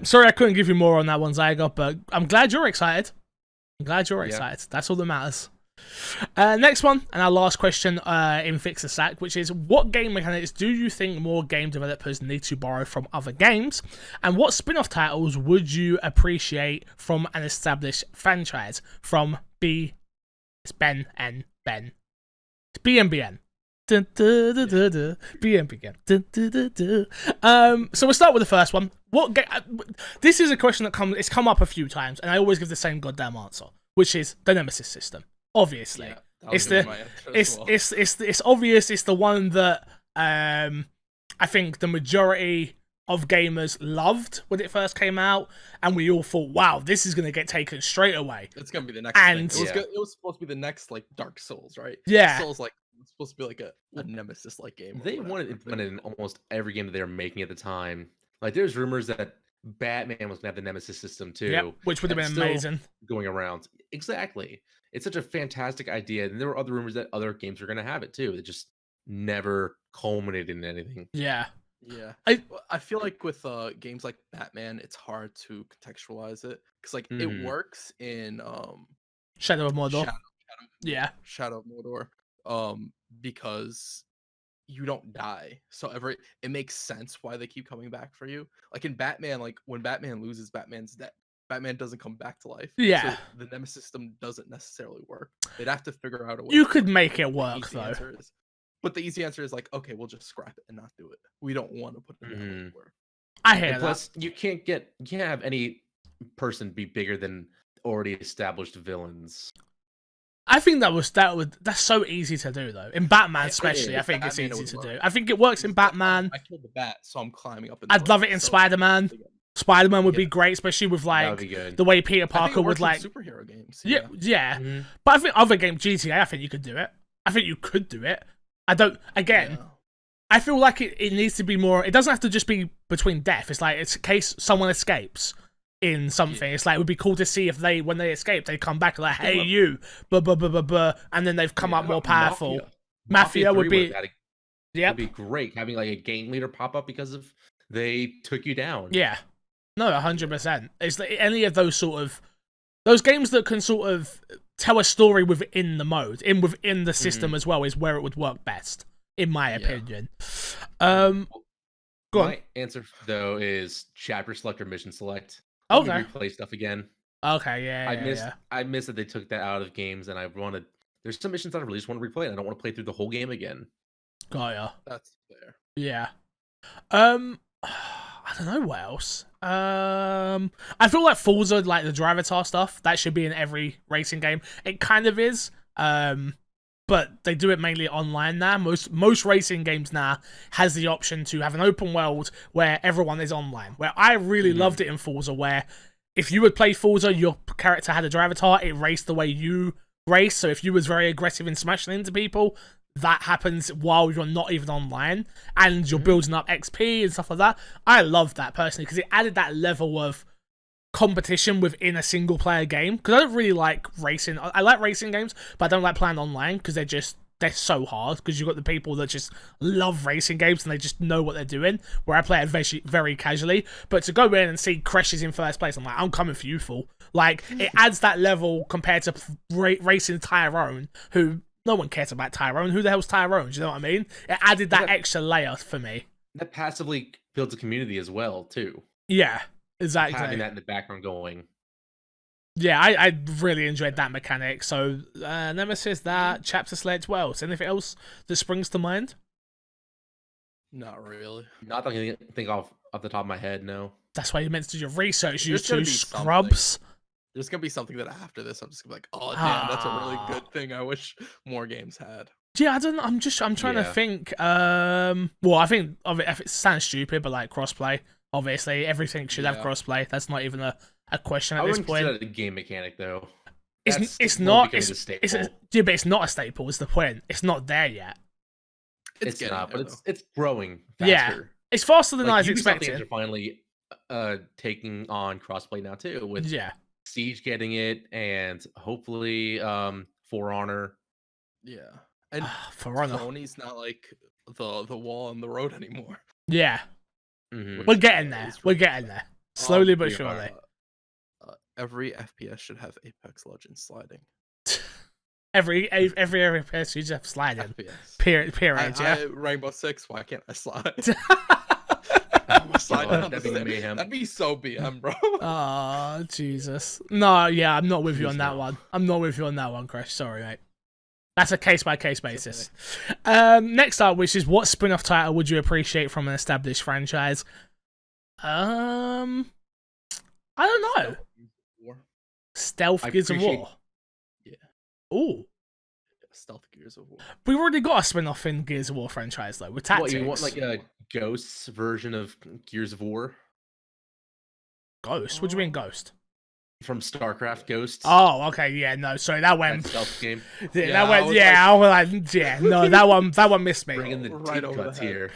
Sorry I couldn't give you more on that one, Zyger, but I'm glad you're excited. Excited. That's all that matters. Next one, and our last question in Fix the Sack, which is, what game mechanics do you think more game developers need to borrow from other games? And what spin-off titles would you appreciate from an established franchise? From B... It's Ben and Ben. It's BNBN. So we'll start with the first one. What game? This is a question that it's come up a few times, and I always give the same goddamn answer, which is the Nemesis system. Obviously, it's obvious. It's the one that I think the majority of gamers loved when it first came out, and we all thought, "Wow, this is gonna get taken straight away." It's gonna be the next thing. It was supposed to be the next like Dark Souls, right? Yeah, Souls like it's supposed to be like a Nemesis like game. They wanted to implement it in almost every game that they were making at the time. Like, there's rumors that Batman was gonna have the Nemesis system too, which would have been amazing. Going around, exactly. It's such a fantastic idea, and there were other rumors that other games were gonna have it too. It just never culminated in anything. Yeah. I feel like with games like Batman, it's hard to contextualize it because like it works in Shadow of Mordor. Shadow of Mordor. Because you don't die, so it makes sense why they keep coming back for you. Like in Batman, like when Batman loses, Batman's dead. Batman doesn't come back to life. Yeah. So the Nemesis system doesn't necessarily work. They'd have to figure out a way. You could make it work though. But the easy answer is like, okay, we'll just scrap it and not do it. We don't want to put it in that work. I hear that. Plus, you can't have any person be bigger than already established villains. I think that's so easy to do though. In Batman especially, I think it's easy to do. I think it works in Batman. I killed the bat, so I'm climbing up. I'd love it in Spider-Man. Spider-Man would be great, especially with like the way Peter Parker would like superhero games. Yeah. Mm-hmm. But I think other games, GTA, I think you could do it. I think you could do it. I don't. Again, I feel like it needs to be more. It doesn't have to just be between death. It's like it's a case someone escapes in something. It's like it would be cool to see if when they escape, they come back like, hey you, and then they've come up more powerful. Mafia would be. Would be great having like a game leader pop up because of they took you down. Yeah. No, 100%. It's like any of those those games that can sort of tell a story within the mode, within the system as well, is where it would work best, in my opinion. My answer though is chapter select or mission select. Okay. Replay stuff again. Okay, yeah. I miss that they took that out of games, and there's some missions that I really just want to replay, and I don't want to play through the whole game again. Got ya. That's fair. Yeah. I don't know what else. I feel like Forza, like the Drivatar stuff, that should be in every racing game. It kind of is. But they do it mainly online now. Most racing games now has the option to have an open world where everyone is online. Where I really loved it in Forza, where if you would play Forza, your character had a Drivatar, it raced the way you race. So if you was very aggressive in smashing into people, that happens while you're not even online, and you're building up XP and stuff like that. I love that personally because it added that level of competition within a single player game. Because I don't really like racing. I like racing games, but I don't like playing online because they're so hard. Because you've got the people that just love racing games and they just know what they're doing. Where I play it very, very casually. But to go in and see crashes in first place, I'm like, I'm coming for you, fool. Like it adds that level compared to racing Tyrone, who. No one cares about Tyrone. Who the hell's Tyrone? Do you know what I mean? It added that extra layer for me. That passively builds a community as well, too. Yeah, exactly. Having that in the background going. Yeah, I really enjoyed that mechanic. So, Nemesis, that, chapter select, what else? Anything else that springs to mind? Not really. Not that I can think off the top of my head, no. That's why you meant to do your research, you two scrubs. There's gonna be something that after this, I'm just gonna be like, oh damn, that's a really good thing. I wish more games had. Yeah, I don't know. I'm trying to think. Well, I think if it sounds stupid, but like crossplay, obviously everything should have crossplay. That's not even a question at this point. I wouldn't consider it a game mechanic though. It's not. But it's not a staple. Is the point? It's not there yet. It's not, but it's growing faster. Yeah, it's faster than I was expecting. They're finally taking on crossplay now too. With Siege getting it, and hopefully For Honor. Yeah. And For Honor. Sony's not like the wall on the road anymore. Yeah. We're getting there. We're getting there. Slowly but surely. Every FPS should have Apex Legends sliding. every FPS should have sliding. Period, yeah. Rainbow Six, why can't I slide? That'd be so BM, bro. Oh, Jesus. No, yeah, I'm not with you on that one. I'm not with you on that one, Crash. Sorry, mate. That's a case-by-case basis. Okay. Next up, which is what spin-off title would you appreciate from an established franchise? I don't know. Stealth Gears of War. Yeah. Ooh. Stealth Gears of War. We've already got a spin-off in Gears of War franchise, though, with tactics. What, you want like a Ghosts version of Gears of War? Ghost? What do you mean Ghost? From StarCraft Ghosts. Oh, okay, yeah, no, sorry, that went. That stealth game. I was like, yeah, no, that one missed me. Bringing the right deep cuts here.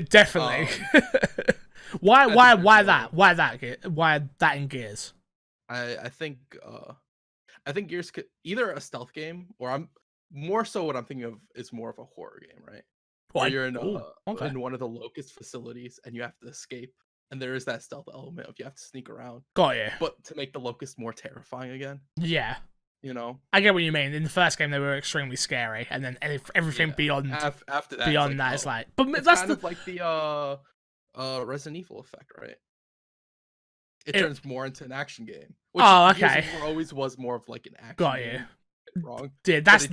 Definitely. Why that? Why that in Gears? I think Gears could either a stealth game or I'm more so what I'm thinking of is more of a horror game, right? Where you're in in one of the Locust facilities and you have to escape, and there is that stealth element of you have to sneak around. Got you. But to make the Locust more terrifying again. Yeah. You know, I get what you mean. In the first game, they were extremely scary, and then everything beyond after that, beyond that is like. But it's that's kind of like the Resident Evil effect, right? it turns more into an action game. Which oh, okay. Always was more of like an action Got game. you. Wrong. Dude, that's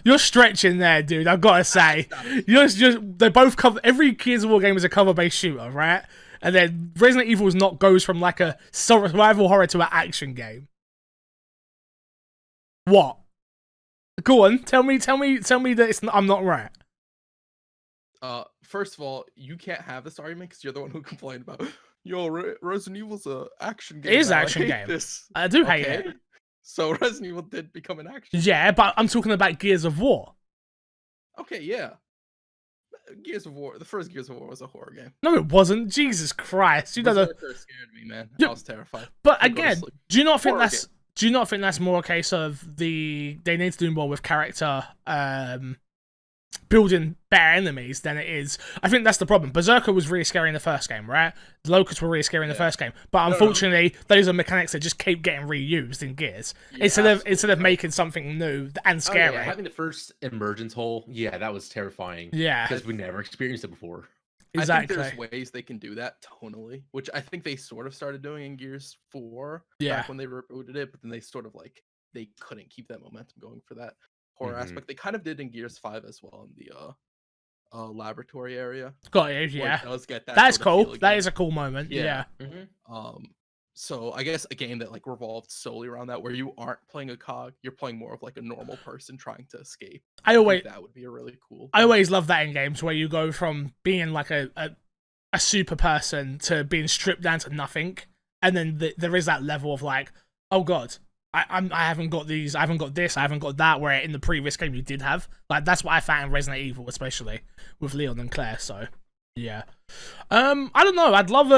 you're stretching there, dude. I've got to say, they both cover. Every Gears of War game is a cover-based shooter, right? And then Resident Evil goes from like a survival horror to an action game. What? Go on, tell me that I'm not right. First of all, you can't have this argument because you're the one who complained about. Yo, Resident Evil's an action game. It is an action game. This. I do hate it. So Resident Evil did become an action. Yeah, but I'm talking about Gears of War. Okay, yeah. Gears of War. The first Gears of War was a horror game. No, it wasn't. Jesus Christ! You know that scared me, man. I was terrified. But again, do you not think that's more a case of they need to do more with character building better enemies than it is? I think that's the problem. Berserker was really scary in the first game, right? The Locusts were really scary in the first game, but unfortunately, those are mechanics that just keep getting reused in Gears instead of making something new and scary. Having the first emergence hole, that was terrifying. Yeah, because we never experienced it before. Exactly. I think there's ways they can do that tonally, which I think they sort of started doing in Gears 4 back when they rebooted it, but then they sort of like they couldn't keep that momentum going for that horror aspect. They kind of did in Gears 5 as well in the laboratory area. Got you, yeah. It does get that. That's cool. That is a cool moment. Yeah. So I guess a game that like revolved solely around that, where you aren't playing a cog, you're playing more of like a normal person trying to escape. I think that would be a really cool. I always love that in games where you go from being like a super person to being stripped down to nothing, and then there is that level of like, oh god, I haven't got these, I haven't got this, I haven't got that. Where in the previous game you did have, like that's what I found in Resident Evil, especially with Leon and Claire. So yeah, I don't know. I'd love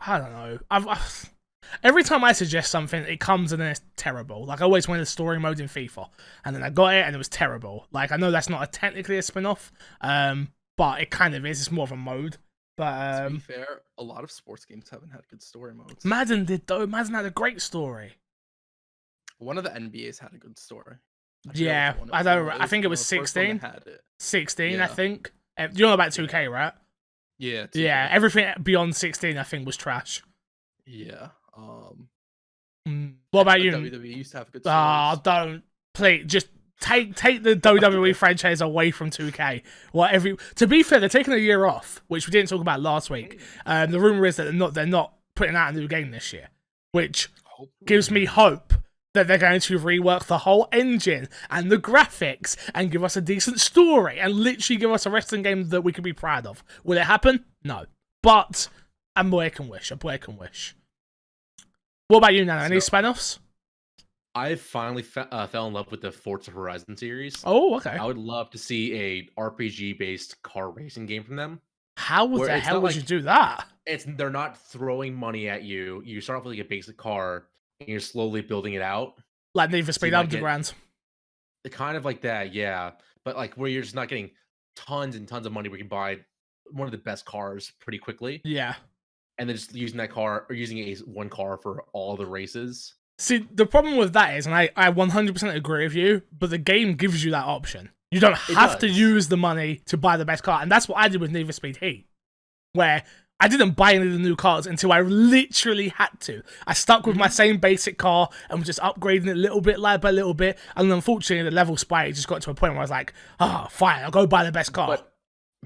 I don't know. Every time I suggest something, it comes and then it's terrible. Like I always wanted a story mode in FIFA, and then I got it and it was terrible. Like I know that's not technically a spin-off, but it kind of is. It's more of a mode. But to be fair, a lot of sports games haven't had good story modes. Madden did though. Madden had a great story. One of the NBAs had a good story. Yeah, I don't. I think it was 16. 16, I think. You know about 2K, right? Yeah. 2K. Yeah, everything beyond 16, I think, was trash. Yeah. What about you? WWE used to have good stories. Don't please just take the WWE franchise away from 2K. To be fair, they're taking a year off, which we didn't talk about last week. The rumor is that they're not putting out a new game this year, which gives me hope that they're going to rework the whole engine and the graphics and give us a decent story and literally give us a wrestling game that we can be proud of. Will it happen? No, but a boy can wish. What about you, Nano? Any spin-offs? I finally fell in love with the Forza Horizon series. Oh, okay. I would love to see a RPG-based car racing game from them. How the hell would you do that? They're not throwing money at you. You start off with like a basic car, and you're slowly building it out. Like Need for Speed Underground. Kind of like that, yeah. But like where you're just not getting tons and tons of money where you can buy one of the best cars pretty quickly. Yeah. And then just using that car, or using one car for all the races. See, the problem with that is, and I 100% agree with you, but the game gives you that option. You don't have to use the money to buy the best car. And that's what I did with Need for Speed Heat, where I didn't buy any of the new cars until I literally had to. I stuck with my same basic car and was just upgrading it little bit by little bit. And unfortunately, the level spike just got to a point where I was like, fine, I'll go buy the best car.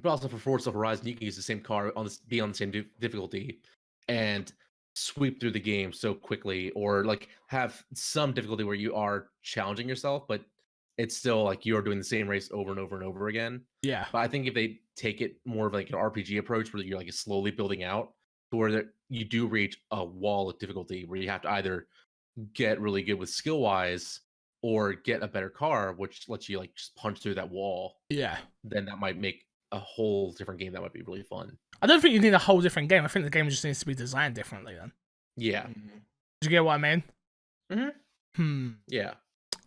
But also for Forza Horizon, you can use the same car be on the same difficulty and sweep through the game so quickly, or like have some difficulty where you are challenging yourself, but it's still like you're doing the same race over and over and over again. Yeah. But I think if they take it more of like an RPG approach where you're like slowly building out to where you do reach a wall of difficulty where you have to either get really good with skill wise or get a better car, which lets you like just punch through that wall. Yeah. Then that might make a whole different game that might be really fun. I don't think you need a whole different game. I think the game just needs to be designed differently then. Yeah. Did you get what I mean? Yeah.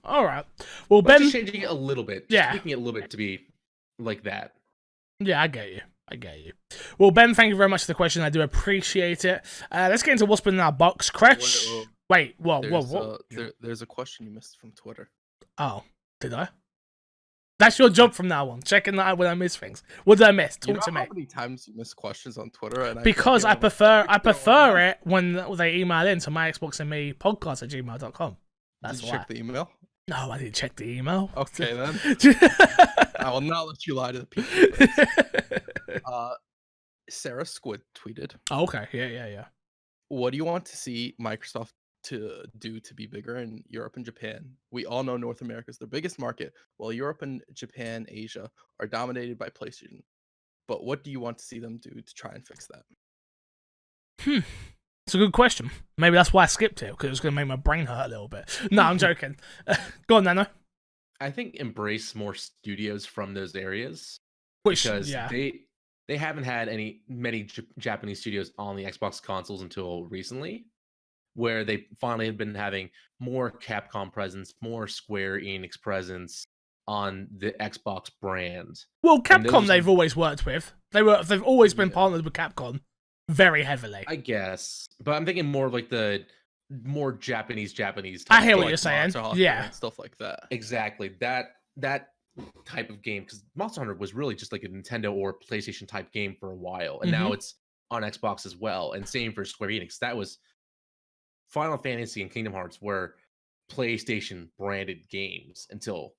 All right. Well, Ben, just changing it a little bit. Just tweaking it a little bit to be like that. Yeah, I get you. Well, Ben, thank you very much for the question. I do appreciate it. Let's get into what's been in our box. Cretch. Wait, what? There's a question you missed from Twitter. Oh, did I? That's your job from now on. Checking that out when I miss things. What did I miss? Talk to me. How many times you miss questions on Twitter? And because I prefer it when they email in to my Xbox and me podcast @gmail.com. That's Did you check the email? No, I didn't check the email. Okay then. I will not let you lie to the people. Sarah Squid tweeted. Oh, okay. Yeah. What do you want to see Microsoft to do to be bigger in Europe and Japan? We all know North America is their biggest market, while Europe and Japan, Asia are dominated by PlayStation. But what do you want to see them do to try and fix that? It's a good question. Maybe that's why I skipped it, because it was going to make my brain hurt a little bit. No, I'm joking. Go on, Nano. I think embrace more studios from those areas. Because they haven't had many Japanese studios on the Xbox consoles until recently, where they finally have been having more Capcom presence, more Square Enix presence on the Xbox brand. Well, Capcom they've always worked with. They've always been partnered with Capcom very heavily. I guess, but I'm thinking more of like the more Japanese. I hear what you're saying. Yeah, and stuff like that. Exactly that type of game, because Monster Hunter was really just like a Nintendo or PlayStation type game for a while, and now it's on Xbox as well. And same for Square Enix. That was Final Fantasy and Kingdom Hearts were PlayStation branded games until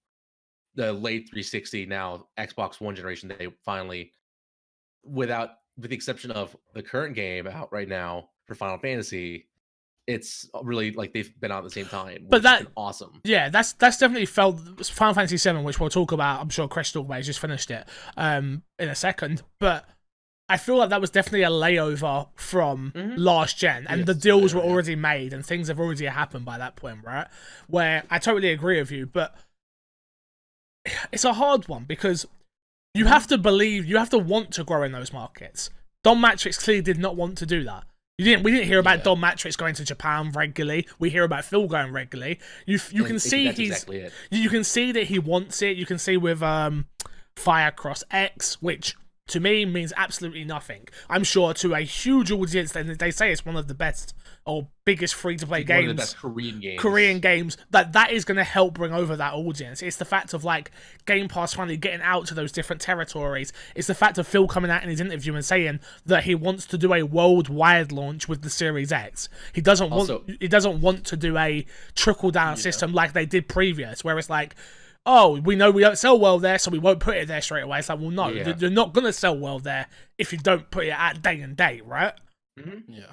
the late 360. Now Xbox One generation, they finally, with the exception of the current game out right now for Final Fantasy, it's really like they've been out at the same time. But that's awesome. Yeah, that's definitely felt Final Fantasy 7, which we'll talk about. I'm sure Chris talk about. He's just finished it in a second. But I feel like that was definitely a layover from last gen, and the deals were already made, and things have already happened by that point, right? Where I totally agree with you, but it's a hard one because you have to believe, you have to want to grow in those markets. Don Matrix clearly did not want to do that. We didn't hear about Don Matrix going to Japan regularly. We hear about Phil going regularly. You can see you can see that he wants it. You can see with Firecross X, which to me means absolutely nothing. I'm sure to a huge audience, and they say it's one of the best or biggest free-to-play games. One of the best Korean games. That is going to help bring over that audience. It's the fact of like Game Pass finally getting out to those different territories. It's the fact of Phil coming out in his interview and saying that he wants to do a worldwide launch with the Series X. He doesn't want to do a trickle-down system like they did previous, where it's like, oh, we know we don't sell well there, so we won't put it there straight away. It's like, well, no, you're not going to sell well there if you don't put it at day and date, right? Yeah.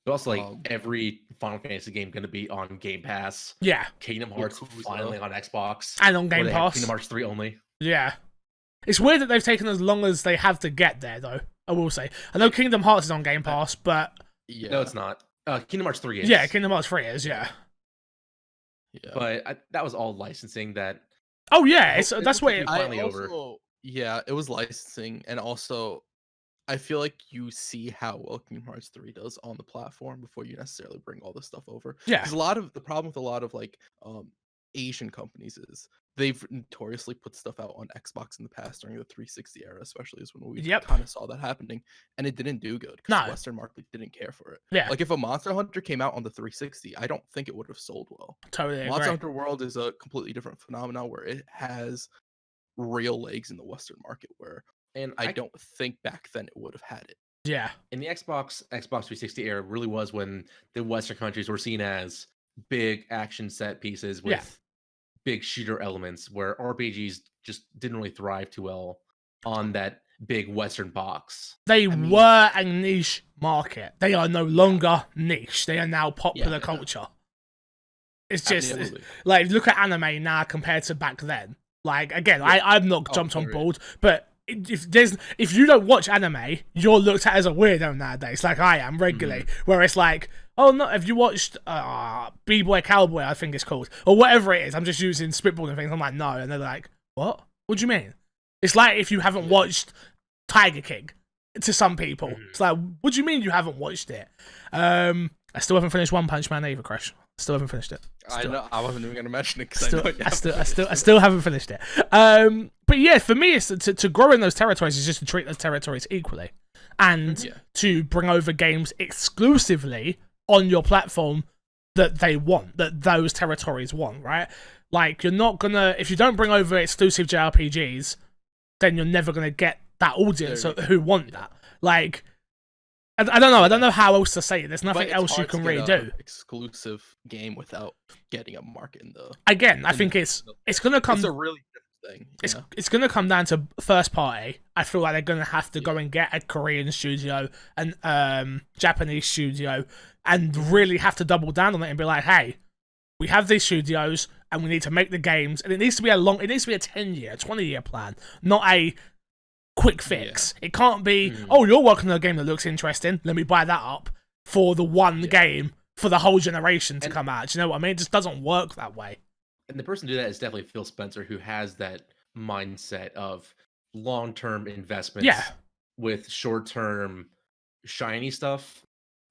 But also, like, every Final Fantasy game going to be on Game Pass. Yeah. Kingdom Hearts finally on Xbox. And on Game Pass. Kingdom Hearts 3 only. Yeah. It's weird that they've taken as long as they have to get there, though, I will say. I know Kingdom Hearts is on Game Pass, but... Yeah. No, it's not. Kingdom Hearts 3 is. Yeah, Kingdom Hearts 3 is, yeah. But that was all licensing that... Oh, yeah, that's what it finally over. Yeah, it was licensing, and also... I feel like you see how well Kingdom Hearts 3 does on the platform before you necessarily bring all this stuff over. Yeah. Because the problem with a lot of like Asian companies is they've notoriously put stuff out on Xbox in the past during the 360 era, especially is when we kind of saw that happening, and it didn't do good because the Western market didn't care for it. Yeah. Like if a Monster Hunter came out on the 360, I don't think it would have sold well. Totally agree. Monster Hunter World is a completely different phenomenon where it has real legs in the Western market where. And I don't think back then it would have had it. Yeah. In the Xbox 360 era really was when the Western countries were seen as big action set pieces with big shooter elements, where RPGs just didn't really thrive too well on that big Western box. They were a niche market. They are no longer niche. They are now popular culture. It's just like, look at anime now compared to back then. Like, again, I've not jumped on board, but if you don't watch anime, you're looked at as a weirdo nowadays, like I am regularly. Where it's like, oh no, have you watched B-Boy Cowboy, I think it's called, or whatever it is? I'm just using spitballing things. I'm like, no, and they're like, what? What do you mean? It's like if you haven't watched Tiger King. To some people, it's like, what do you mean you haven't watched it? I still haven't finished One Punch Man either, Crash. Still haven't finished it. I know. I wasn't even going to mention it because I still haven't finished it. But yeah, for me, it's to grow in those territories is just to treat those territories equally, and to bring over games exclusively on your platform that they want, that those territories want. Right? Like, you're not gonna, if you don't bring over exclusive JRPGs, then you're never gonna get that audience who want that. Like, I don't know. I don't know how else to say it. There's nothing else you can really do. Exclusive game without getting a market in the. Again, I think it's gonna come. It's a really different thing. It's gonna come down to first party. I feel like they're gonna have to go and get a Korean studio and Japanese studio, and really have to double down on it and be like, hey, we have these studios and we need to make the games, and it needs to be a 10-year, 20-year plan, not a quick fix. It can't be, oh, you're working on a game that looks interesting, let me buy that up for the one game for the whole generation to come out. Do you know what I mean? It just doesn't work that way. And the person to do that is definitely Phil Spencer, who has that mindset of long-term investments with short-term shiny stuff.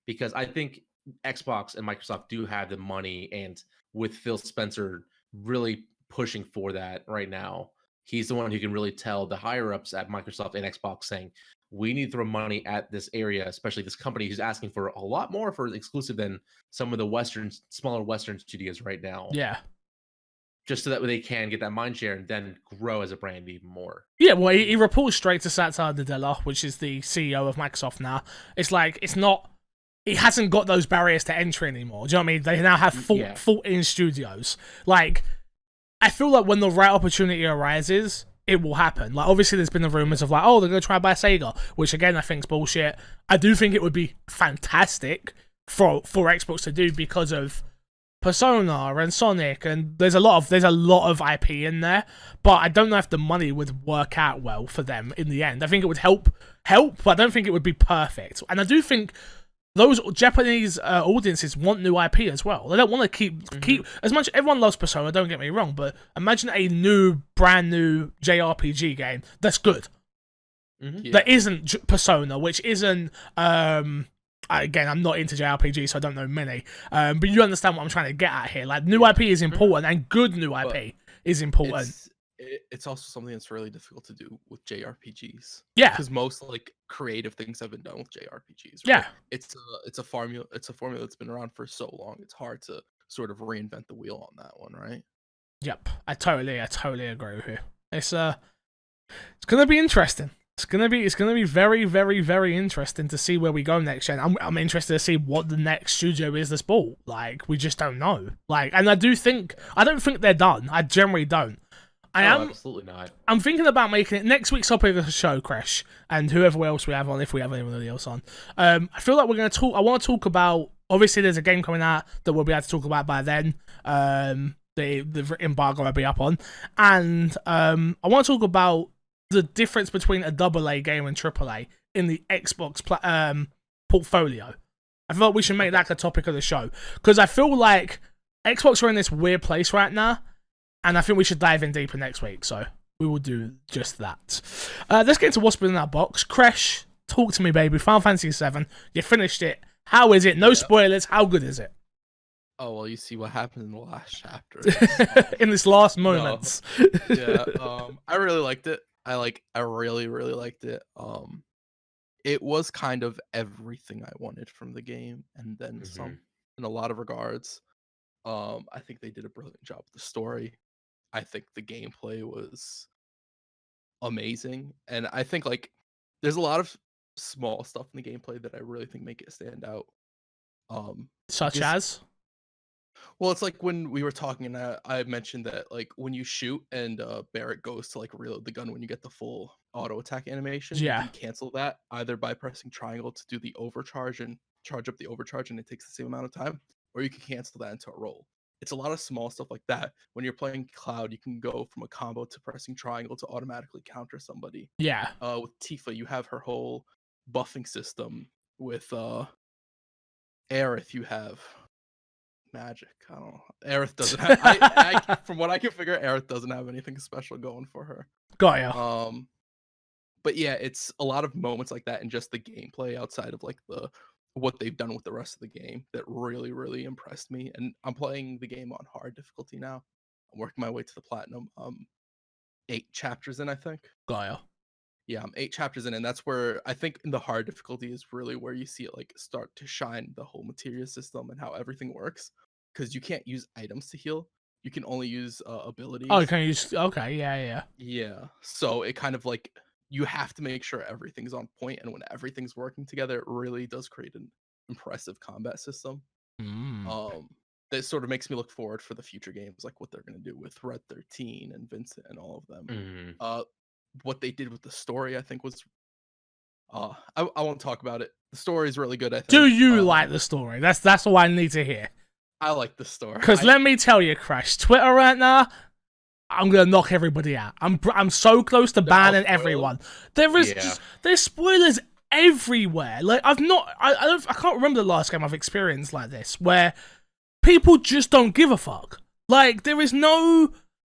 Because I think Xbox and Microsoft do have the money, and with Phil Spencer really pushing for that right now, he's the one who can really tell the higher-ups at Microsoft and Xbox saying, we need to throw money at this area, especially this company who's asking for a lot more for exclusive than some of the smaller Western studios right now. Yeah. Just so that they can get that mind share and then grow as a brand even more. Yeah, well, he reports straight to Satya Nadella, which is the CEO of Microsoft now. It's like, it's not... He hasn't got those barriers to entry anymore. Do you know what I mean? They now have 14 studios. Like, I feel like when the right opportunity arises, it will happen. Like, obviously, there's been the rumors of like, oh, they're going to try to buy Sega, which again, I think is bullshit. I do think it would be fantastic for Xbox to do because of Persona and Sonic, and there's a lot of IP in there, but I don't know if the money would work out well for them in the end. I think it would help, but I don't think it would be perfect. And I do think those Japanese audiences want new IP as well. They don't want to keep as much. Everyone loves Persona, don't get me wrong, but imagine a brand new JRPG game that's good. That isn't Persona, which isn't. Again, I'm not into JRPG, so I don't know many. But you understand what I'm trying to get at here. Like, new IP is important, and good new IP is important. It's also something that's really difficult to do with JRPGs. Yeah, because most like creative things have been done with JRPGs. Right? Yeah, it's a formula that's been around for so long. It's hard to sort of reinvent the wheel on that one, right? Yep, I totally agree with you. It's gonna be interesting. It's gonna be very, very, very interesting to see where we go next gen. I'm interested to see what the next studio is that's bought. Like, we just don't know. Like, and I don't think they're done. I generally don't. I am absolutely not. I'm thinking about making it next week's topic of the show, Crash, and whoever else we have on, if we have anybody else on. I feel like we're gonna talk. I want to talk about. Obviously, there's a game coming out that we'll be able to talk about by then. The embargo will be up on, and I want to talk about the difference between a AA game and AAA in the Xbox portfolio. I feel like we should make that a topic of the show, because I feel like Xbox are in this weird place right now, and I think we should dive in deeper next week, so we will do just that. Let's get into what's been in our box. Kresh, talk to me, baby. Final Fantasy VII, you finished it. How is it? No spoilers. How good is it? Oh, well, you see what happened in the last chapter. In this last moments. I really liked it. I really, really liked it. It was kind of everything I wanted from the game, and then some in a lot of regards. I think they did a brilliant job with the story. I think the gameplay was amazing, and I think like there's a lot of small stuff in the gameplay that I really think make it stand out. Such as? Well, it's like when we were talking, and I mentioned that like when you shoot and Barrett goes to like reload the gun when you get the full auto attack animation, you can cancel that either by pressing triangle to do the overcharge and charge up the overcharge, and it takes the same amount of time, or you can cancel that into a roll. It's a lot of small stuff like that. When you're playing Cloud, you can go from a combo to pressing triangle to automatically counter somebody. Yeah. With Tifa, you have her whole buffing system. With Aerith, you have magic. I don't know. Aerith doesn't have. From what I can figure, Aerith doesn't have anything special going for her. Got ya. But yeah, it's a lot of moments like that, and just the gameplay outside of like what they've done with the rest of the game that really, really impressed me. And I'm playing the game on hard difficulty now. I'm working my way to the platinum. 8 chapters in, I think. Got ya. Yeah, I'm 8 chapters in, and that's where I think in the hard difficulty is really where you see it like start to shine, the whole materia system and how everything works. Because you can't use items to heal. you can only use abilities. Oh, you can use. Okay, yeah. Yeah. So it kind of like you have to make sure everything's on point, and when everything's working together, it really does create an impressive combat system. That sort of makes me look forward for the future games, like what they're gonna do with Red 13 and Vincent and all of them. What they did with the story, I think was I won't talk about it. The story is really good, I think. Do you like the story? That's all I need to hear. I like the story. Because let me tell you, Crash, Twitter right now, I'm gonna knock everybody out. I'm so close to banning everyone. There's spoilers everywhere. Like I can't remember the last game I've experienced like this where people just don't give a fuck. Like there is no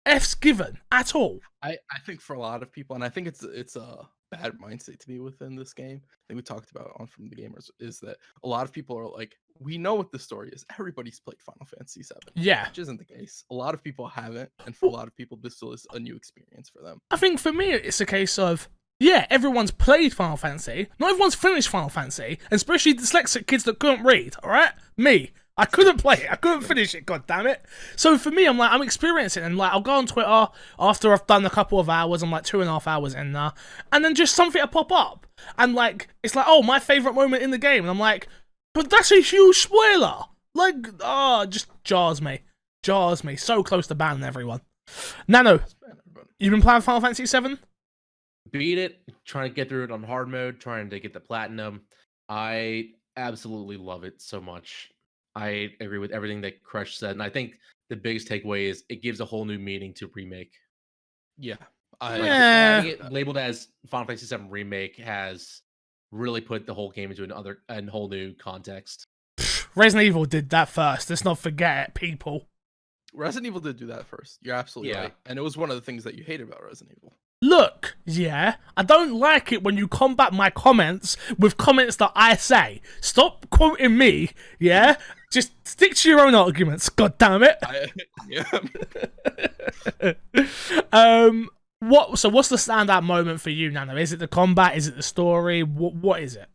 F's given at all. I think for a lot of people, and I think it's a bad mindset to be within this game. I think we talked about on From the Gamers is that a lot of people are like, we know what the story is. Everybody's played Final Fantasy VII. Yeah. Which isn't the case. A lot of people haven't, and for a lot of people, this still is a new experience for them. I think for me, it's a case of, yeah, everyone's played Final Fantasy. Not everyone's finished Final Fantasy, especially dyslexic kids that couldn't read, alright? Me. I couldn't play it. I couldn't finish it, god damn it. So for me, I'm like, I'm experiencing it, and like, I'll go on Twitter after I've done a couple of hours. I'm like 2.5 hours in there, and then just something will pop up, and like, it's like, oh, my favorite moment in the game, and I'm like, but that's a huge spoiler. Like, just jars me. So close to banning everyone. Nano, you've been playing Final Fantasy VII? Beat it, trying to get through it on hard mode, trying to get the platinum. I absolutely love it so much. I agree with everything that Crush said, and I think the biggest takeaway is it gives a whole new meaning to remake. Yeah. Having it labeled as Final Fantasy VII Remake has really put the whole game into a whole new context. Resident Evil did that first. Let's not forget it, people. Resident Evil did do that first. You're absolutely right. And it was one of the things that you hated about Resident Evil. Look, yeah, I don't like it when you combat my comments with comments that I say. Stop quoting me, yeah? Just stick to your own arguments, god damn it. What's the standout moment for you, Nano? Is it the combat? Is it the story? What is it?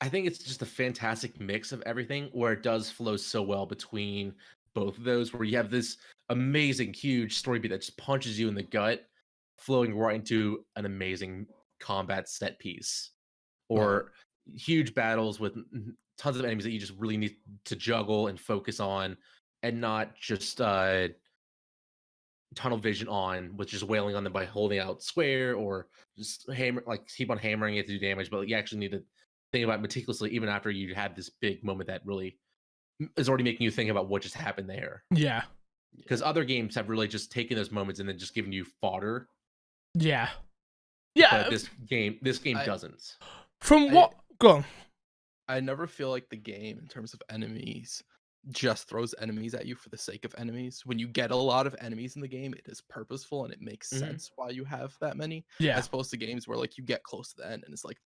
I think it's just a fantastic mix of everything where it does flow so well between both of those, where you have this amazing, huge story beat that just punches you in the gut, flowing right into an amazing combat set piece, or huge battles with tons of enemies that you just really need to juggle and focus on, and not just tunnel vision on with just wailing on them by holding out square or just keep on hammering it to do damage. But you actually need to think about it meticulously even after you had this big moment that really is already making you think about what just happened there. Yeah. Because other games have really just taken those moments and then just given you fodder. Yeah. But this game doesn't. Go on. I never feel like the game, in terms of enemies, just throws enemies at you for the sake of enemies. When you get a lot of enemies in the game, it is purposeful and it makes sense why you have that many. Yeah. As opposed to games where like you get close to the end and it's like,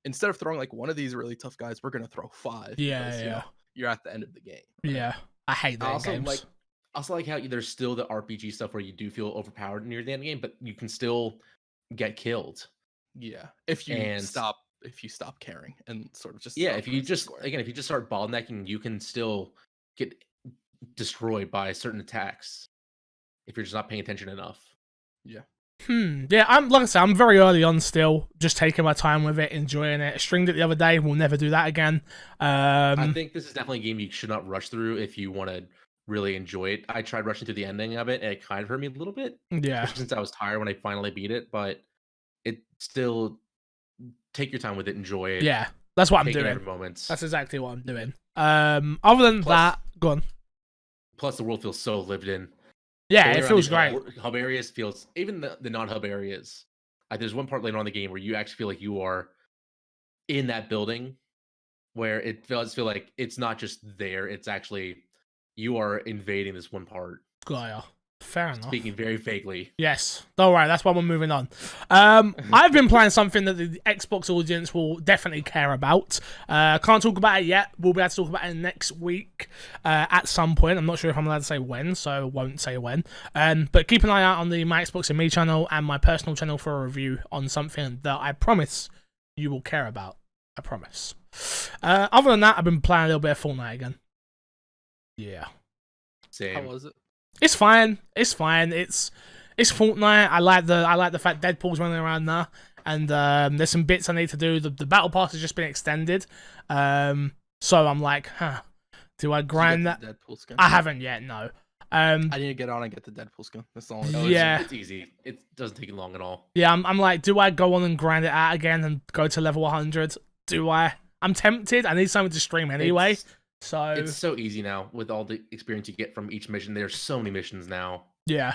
instead of throwing like one of these really tough guys, we're gonna throw 5. Yeah, you know, you're at the end of the game. Right? Yeah. I hate that games. Also like how there's still the RPG stuff where you do feel overpowered near the end of the game, but you can still get killed. Yeah. If you stop caring and sort of just if you just start bottlenecking, you can still get destroyed by certain attacks if you're just not paying attention enough. Yeah. Yeah, I'm very early on still, just taking my time with it, enjoying it. Streamed it the other day, we'll never do that again. I think this is definitely a game you should not rush through if you want to really enjoy it. I tried rushing through the ending of it and it kind of hurt me a little bit. Yeah. Especially since I was tired when I finally beat it, but it still take your time with it, enjoy it. Yeah, that's what I'm doing. Every moment. That's exactly what I'm doing. Other than that, go on. Plus, the world feels so lived in. Yeah, it feels great. Hub areas feels, even the non-hub areas. There's one part later on in the game where you actually feel like you are in that building, where it does feel like it's not just there. It's actually you are invading this one part. Gaia. Fair enough. Speaking very vaguely. Yes. Don't worry, that's why we're moving on. I've been playing something that the Xbox audience will definitely care about. Can't talk about it yet. We'll be able to talk about it next week at some point. I'm not sure if I'm allowed to say when, so won't say when. But keep an eye out on the My Xbox and Me channel and my personal channel for a review on something that I promise you will care about. I promise. Other than that, I've been playing a little bit of Fortnite again. Yeah. Same. How was it? It's fine. It's fine. It's Fortnite. I like the fact Deadpool's running around now, and there's some bits I need to do. The battle pass has just been extended, so I'm like, do I grind that? Deadpool skin? I haven't yet. No. I need to get on and get the Deadpool skin. That's all. It's easy. It doesn't take long at all. Yeah, I'm like, do I go on and grind it out again and go to level 100? Do I? I'm tempted. I need something to stream anyway. So it's so easy now with all the experience you get from each mission. There's so many missions now. Yeah.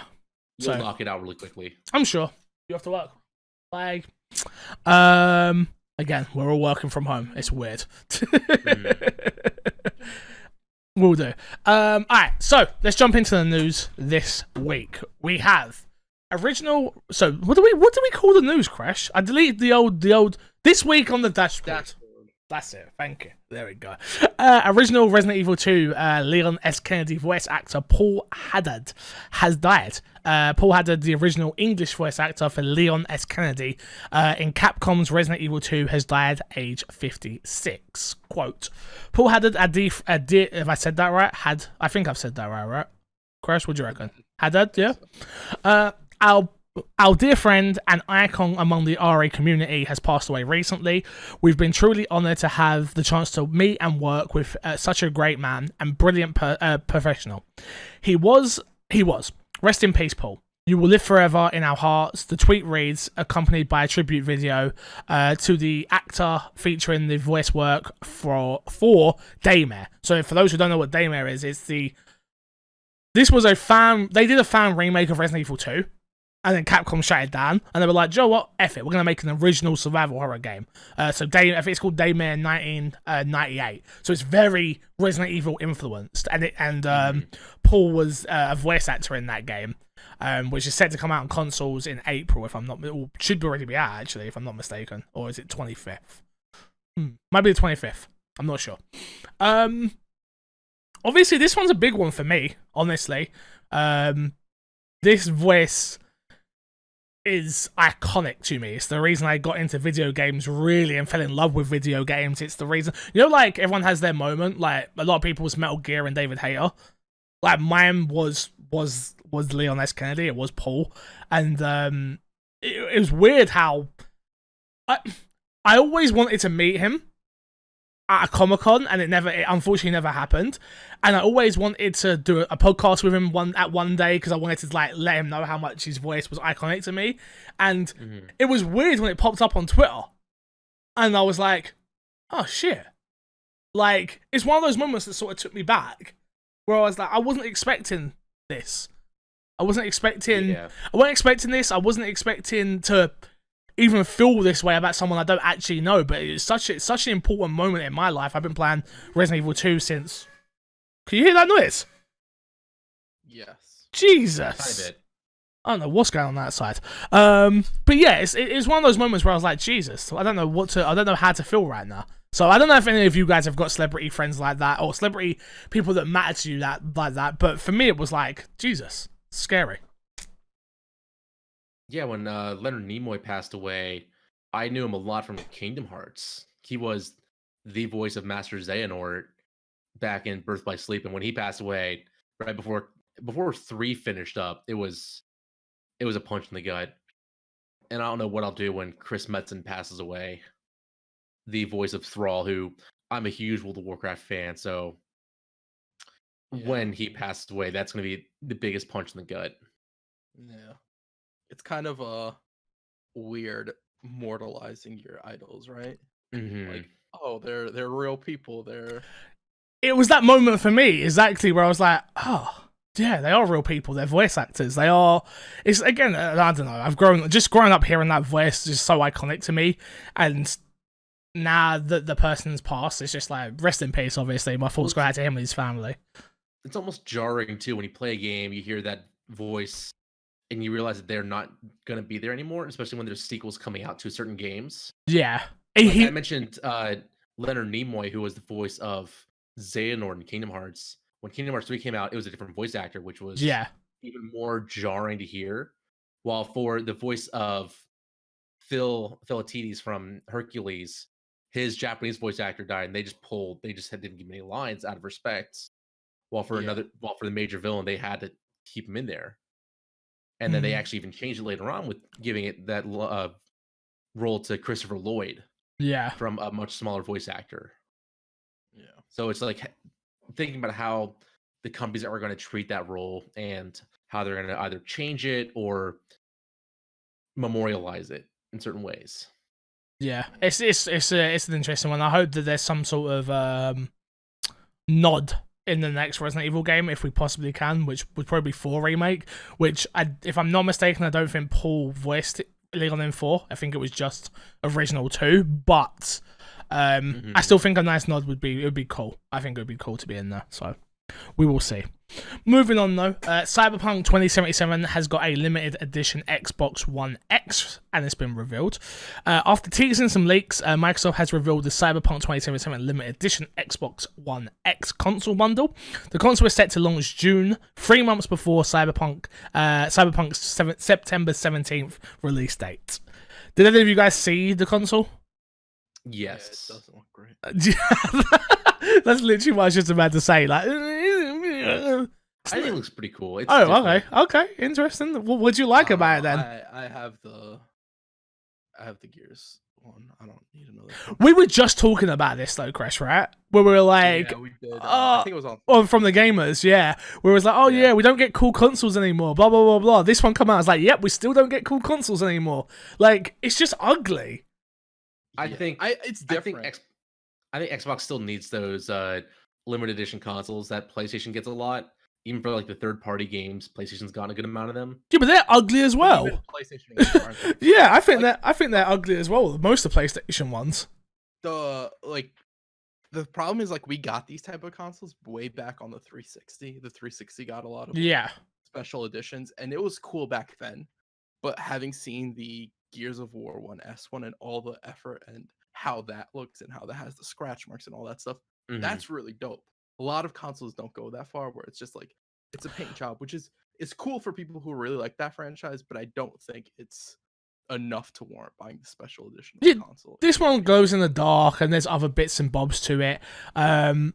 You'll knock it out really quickly. I'm sure. You have to work. Like, again, we're all working from home. It's weird. Will do. Alright, so let's jump into the news this week. We have original. So what do we call the news, Crash? I deleted the old this week on the dashboard. That's it. Thank you. There we go. Original Resident Evil 2 Leon S. Kennedy voice actor Paul Haddad has died. Paul Haddad, the original English voice actor for Leon S. Kennedy in Capcom's Resident Evil 2, has died age 56. Quote, Paul Haddad, if I said that right? I think I've said that right? Crash, what do you reckon? Haddad, yeah? Our dear friend and icon among the RA community has passed away recently. We've been truly honoured to have the chance to meet and work with such a great man and brilliant professional. He was. Rest in peace, Paul. You will live forever in our hearts. The tweet reads, accompanied by a tribute video to the actor featuring the voice work for Daymare. So for those who don't know what Daymare is, this was they did a fan remake of Resident Evil 2. And then Capcom shut it down, and they were like, Joe, what? F it, we're going to make an original survival horror game. I think it's called Daymare 1998. So it's very Resident Evil influenced. And Paul was a voice actor in that game, which is set to come out on consoles in April, it should already be out, actually, if I'm not mistaken. Or is it 25th? Might be the 25th. I'm not sure. Obviously, this one's a big one for me, honestly. This voice is iconic to me. It's the reason I got into video games really and fell in love with video games. It's the reason, like everyone has their moment. Like a lot of people's Metal Gear and David Hayter. Like mine was Leon S. Kennedy. It was Paul, and it was weird how I always wanted to meet him at a Comic-Con, and it unfortunately never happened. And I always wanted to do a podcast with him one day because I wanted to let him know how much his voice was iconic to me. And it was weird when it popped up on Twitter, and I was like, "Oh shit!" Like it's one of those moments that sort of took me back, where I was like, I wasn't expecting this. I wasn't expecting this. I wasn't expecting to even feel this way about someone I don't actually know, but it's such an important moment in my life. I've been playing Resident Evil 2 since. Can you hear that noise? Yes. Jesus. I don't know what's going on that side. But yeah, it's one of those moments where I was like, Jesus, I don't know how to feel right now. So I don't know if any of you guys have got celebrity friends like that or celebrity people that matter to you like that. But for me, it was like, Jesus, scary. Yeah, when Leonard Nimoy passed away, I knew him a lot from Kingdom Hearts. He was the voice of Master Xehanort back in Birth by Sleep, and when he passed away, right before 3 finished up, it was a punch in the gut. And I don't know what I'll do when Chris Metzen passes away, the voice of Thrall, who I'm a huge World of Warcraft fan, so when he passed away, that's going to be the biggest punch in the gut. Yeah. It's kind of weird mortalizing your idols, right? Like, oh, they're real people. It was that moment for me exactly where I was like, oh, yeah, they are real people. They're voice actors. They are. It's again, I don't know. I've grown up hearing that voice, just so iconic to me. And now that the person's passed, it's just like rest in peace. Obviously, my thoughts go out to him and his family. It's almost jarring too when you play a game, you hear that voice, and you realize that they're not going to be there anymore, especially when there's sequels coming out to certain games. Yeah. I mentioned Leonard Nimoy, who was the voice of Xehanort in Kingdom Hearts. When Kingdom Hearts 3 came out, it was a different voice actor, which was even more jarring to hear. While for the voice of Phil Atreides from Hercules, his Japanese voice actor died, and they just didn't give him any lines out of respect. While for the major villain, they had to keep him in there. And then they actually even changed it later on with giving it that role to Christopher Lloyd. Yeah. From a much smaller voice actor. Yeah. So it's like thinking about how the companies are going to treat that role and how they're going to either change it or memorialize it in certain ways. Yeah, it's an interesting one. I hope that there's some sort of nod in the next Resident Evil game, if we possibly can, which would probably be 4 remake, which, if I'm not mistaken, I don't think Paul voiced Leon in 4. I think it was just original 2, but I still think a nice nod would be cool. I think it would be cool to be in there, so we will see. Moving on though, Cyberpunk 2077 has got a limited edition Xbox One X, and it's been revealed. After teasing some leaks, Microsoft has revealed the Cyberpunk 2077 limited edition Xbox One X console bundle. The console is set to launch June, 3 months before Cyberpunk's September 17th release date. Did any of you guys see the console? Yes. Yeah, it doesn't look great. That's literally what I was just about to say. Like, I think it looks pretty cool. It's different. Okay, interesting. What do you like about it then? I have the Gears one. I don't need another one. We were just talking about this though, Crash, right? Where we were like, yeah, we did. I think it was on from the gamers, yeah. Where it was like, yeah, we don't get cool consoles anymore. Blah blah blah blah. This one come out, I was like, yep, we still don't get cool consoles anymore. Like, it's just ugly. I think it's different. I think Xbox still needs those limited edition consoles that PlayStation gets a lot. Even for like the third-party games, PlayStation's gotten a good amount of them. Yeah, but they're ugly as well. PlayStation games, aren't they? Yeah, I think they're ugly as well. Most of the PlayStation ones. The problem is, like, we got these type of consoles way back on the 360. The 360 got a lot of special editions, and it was cool back then. But having seen the Gears of War 1S1 and all the effort and how that looks and how that has the scratch marks and all that stuff, that's really dope. A lot of consoles don't go that far, where it's just like, it's a paint job, which is cool for people who really like that franchise, but I don't think it's enough to warrant buying the special edition of the console. This one goes in the dark, and there's other bits and bobs to it. I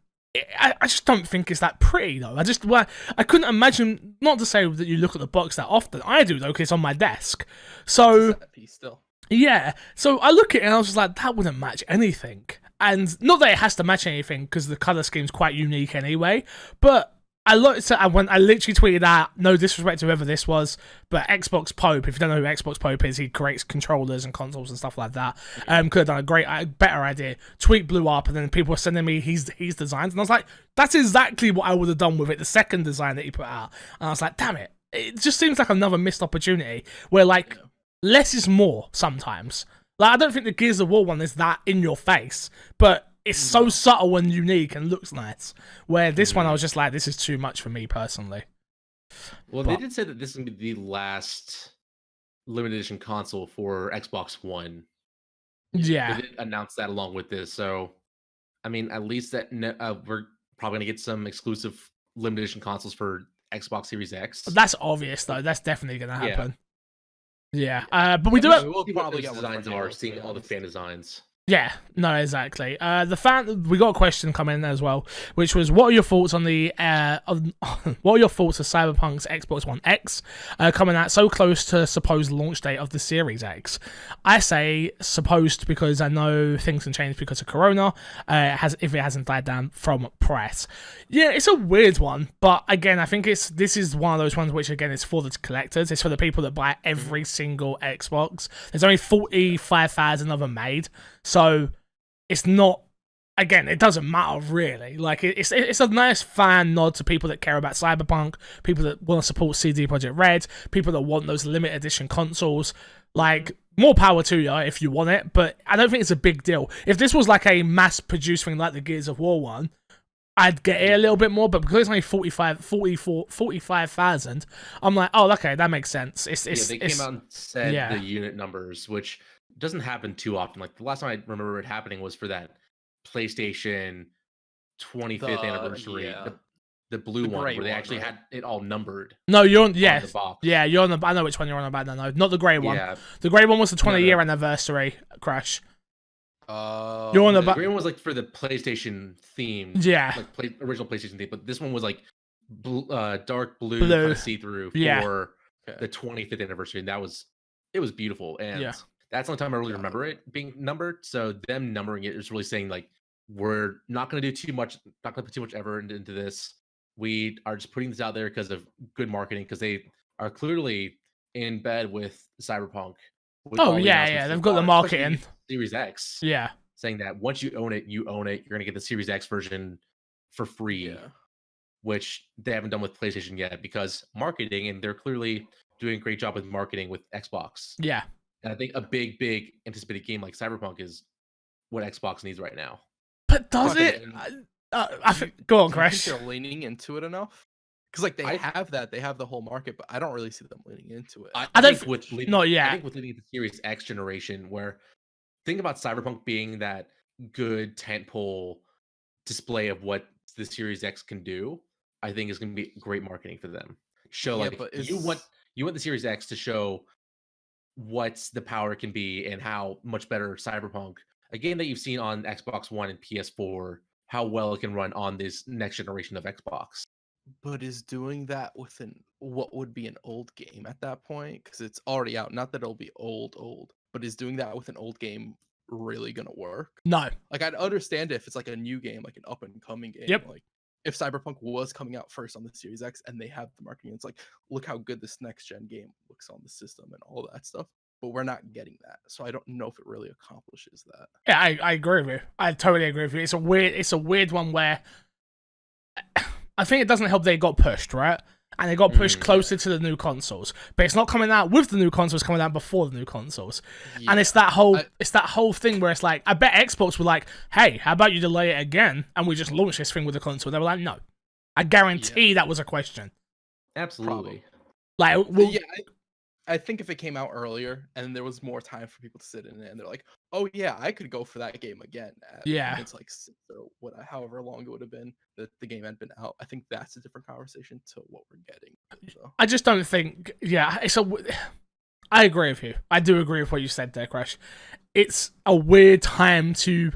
just don't think it's that pretty though. I couldn't imagine. Not to say that you look at the box that often. I do though, because it's on my desk. So it's a set piece still. Yeah. So I look at it and I was just like, that wouldn't match anything. And not that it has to match anything, because the color scheme's quite unique anyway. But I looked at when I literally tweeted out, no disrespect to whoever this was, but Xbox Pope, if you don't know who Xbox Pope is, he creates controllers and consoles and stuff like that. Could have done a better idea. Tweet blew up, and then people were sending me his designs, and I was like, that's exactly what I would have done with it, the second design that he put out. And I was like, damn it. It just seems like another missed opportunity where, like, less is more sometimes. Like, I don't think the Gears of War one is that in your face, but it's so subtle and unique and looks nice. Where this one, I was just like, this is too much for me personally. Well, they did say that this is going to be the last limited edition console for Xbox One. Yeah. They did announce that along with this. So, I mean, at least that we're probably going to get some exclusive limited edition consoles for Xbox Series X. That's obvious, though. That's definitely going to happen. Yeah. But we do have... We'll probably get designs are seeing all the fan designs. Yeah, no, exactly. We got a question coming in as well, which was, what are your thoughts on the what are your thoughts of Cyberpunk's Xbox One X coming out so close to supposed launch date of the Series X? I say supposed because I know things can change because of Corona. If it hasn't died down from press. Yeah, it's a weird one, but again, I think this is one of those ones which again is for the collectors. It's for the people that buy every single Xbox. There's only 45,000 of them made. So it's not, again, it doesn't matter really. Like, it's a nice fan nod to people that care about Cyberpunk, people that want to support CD Projekt Red, people that want those limited edition consoles. Like, more power to you if you want it, but I don't think it's a big deal. If this was like a mass-produced thing like the Gears of War one, I'd get it a little bit more, but because it's only 45,000, I'm like, oh, okay, that makes sense. They came out and said the unit numbers, which doesn't happen too often. Like, the last time I remember it happening was for that PlayStation 25th anniversary, the blue one, where they actually had it all numbered. No, you're on, the box. Yeah, you're on the. I know which one you're on about now. No, not the grey one. Yeah. The grey one was the 20-year anniversary, Crash. You're on the grey one was like for the PlayStation theme. Yeah, like original PlayStation theme. But this one was like dark blue, kind of see-through for the 25th anniversary, and it was beautiful, and that's the only time I really remember it being numbered. So them numbering it is really saying like, we're not going to do too much, not going to put too much effort into this. We are just putting this out there because of good marketing, because they are clearly in bed with Cyberpunk. With they've got the marketing. Series X. Yeah. Saying that once you own it, you own it. You're going to get the Series X version for free, which they haven't done with PlayStation yet because marketing, and they're clearly doing a great job with marketing with Xbox. Yeah. And I think a big anticipated game like Cyberpunk is what Xbox needs right now. But does it? Go on, Crash. They're leaning into it enough? Because like they have the whole market, but I don't really see them leaning into it. I think with leading into the Series X generation, where think about Cyberpunk being that good tentpole display of what the Series X can do, I think is going to be great marketing for them. Show you want the Series X to show what the power can be and how much better Cyberpunk, a game that you've seen on Xbox One and PS4, how well it can run on this next generation of Xbox. But is doing that within what would be an old game at that point? Because it's already out. Not that it'll be old, but is doing that with an old game really gonna work? No. Like I'd understand if it's like a new game, like an up and coming game. Yep. Like if Cyberpunk was coming out first on the Series X and they have the marketing, it's like, look how good this next gen game looks on the system and all that stuff. But we're not getting that, so I don't know if it really accomplishes that. Yeah, I agree with you. I totally agree with you. It's a weird one where I think it doesn't help they got pushed, right? And they got pushed closer to the new consoles, but it's not coming out with the new consoles, coming out before the new consoles. Yeah, and it's that whole thing where it's like, I bet Xbox were like, hey, how about you delay it again and we just launch this thing with the console? They were like, no. I guarantee that was a question. Absolutely. Probably. Like, I think if it came out earlier and there was more time for people to sit in it, and they're like, "Oh yeah, I could go for that game again." It's like however long it would have been that the game had been out. I think that's a different conversation to what we're getting. So. I just don't think. Yeah, I agree with you. I do agree with what you said there, Crash. It's a weird time to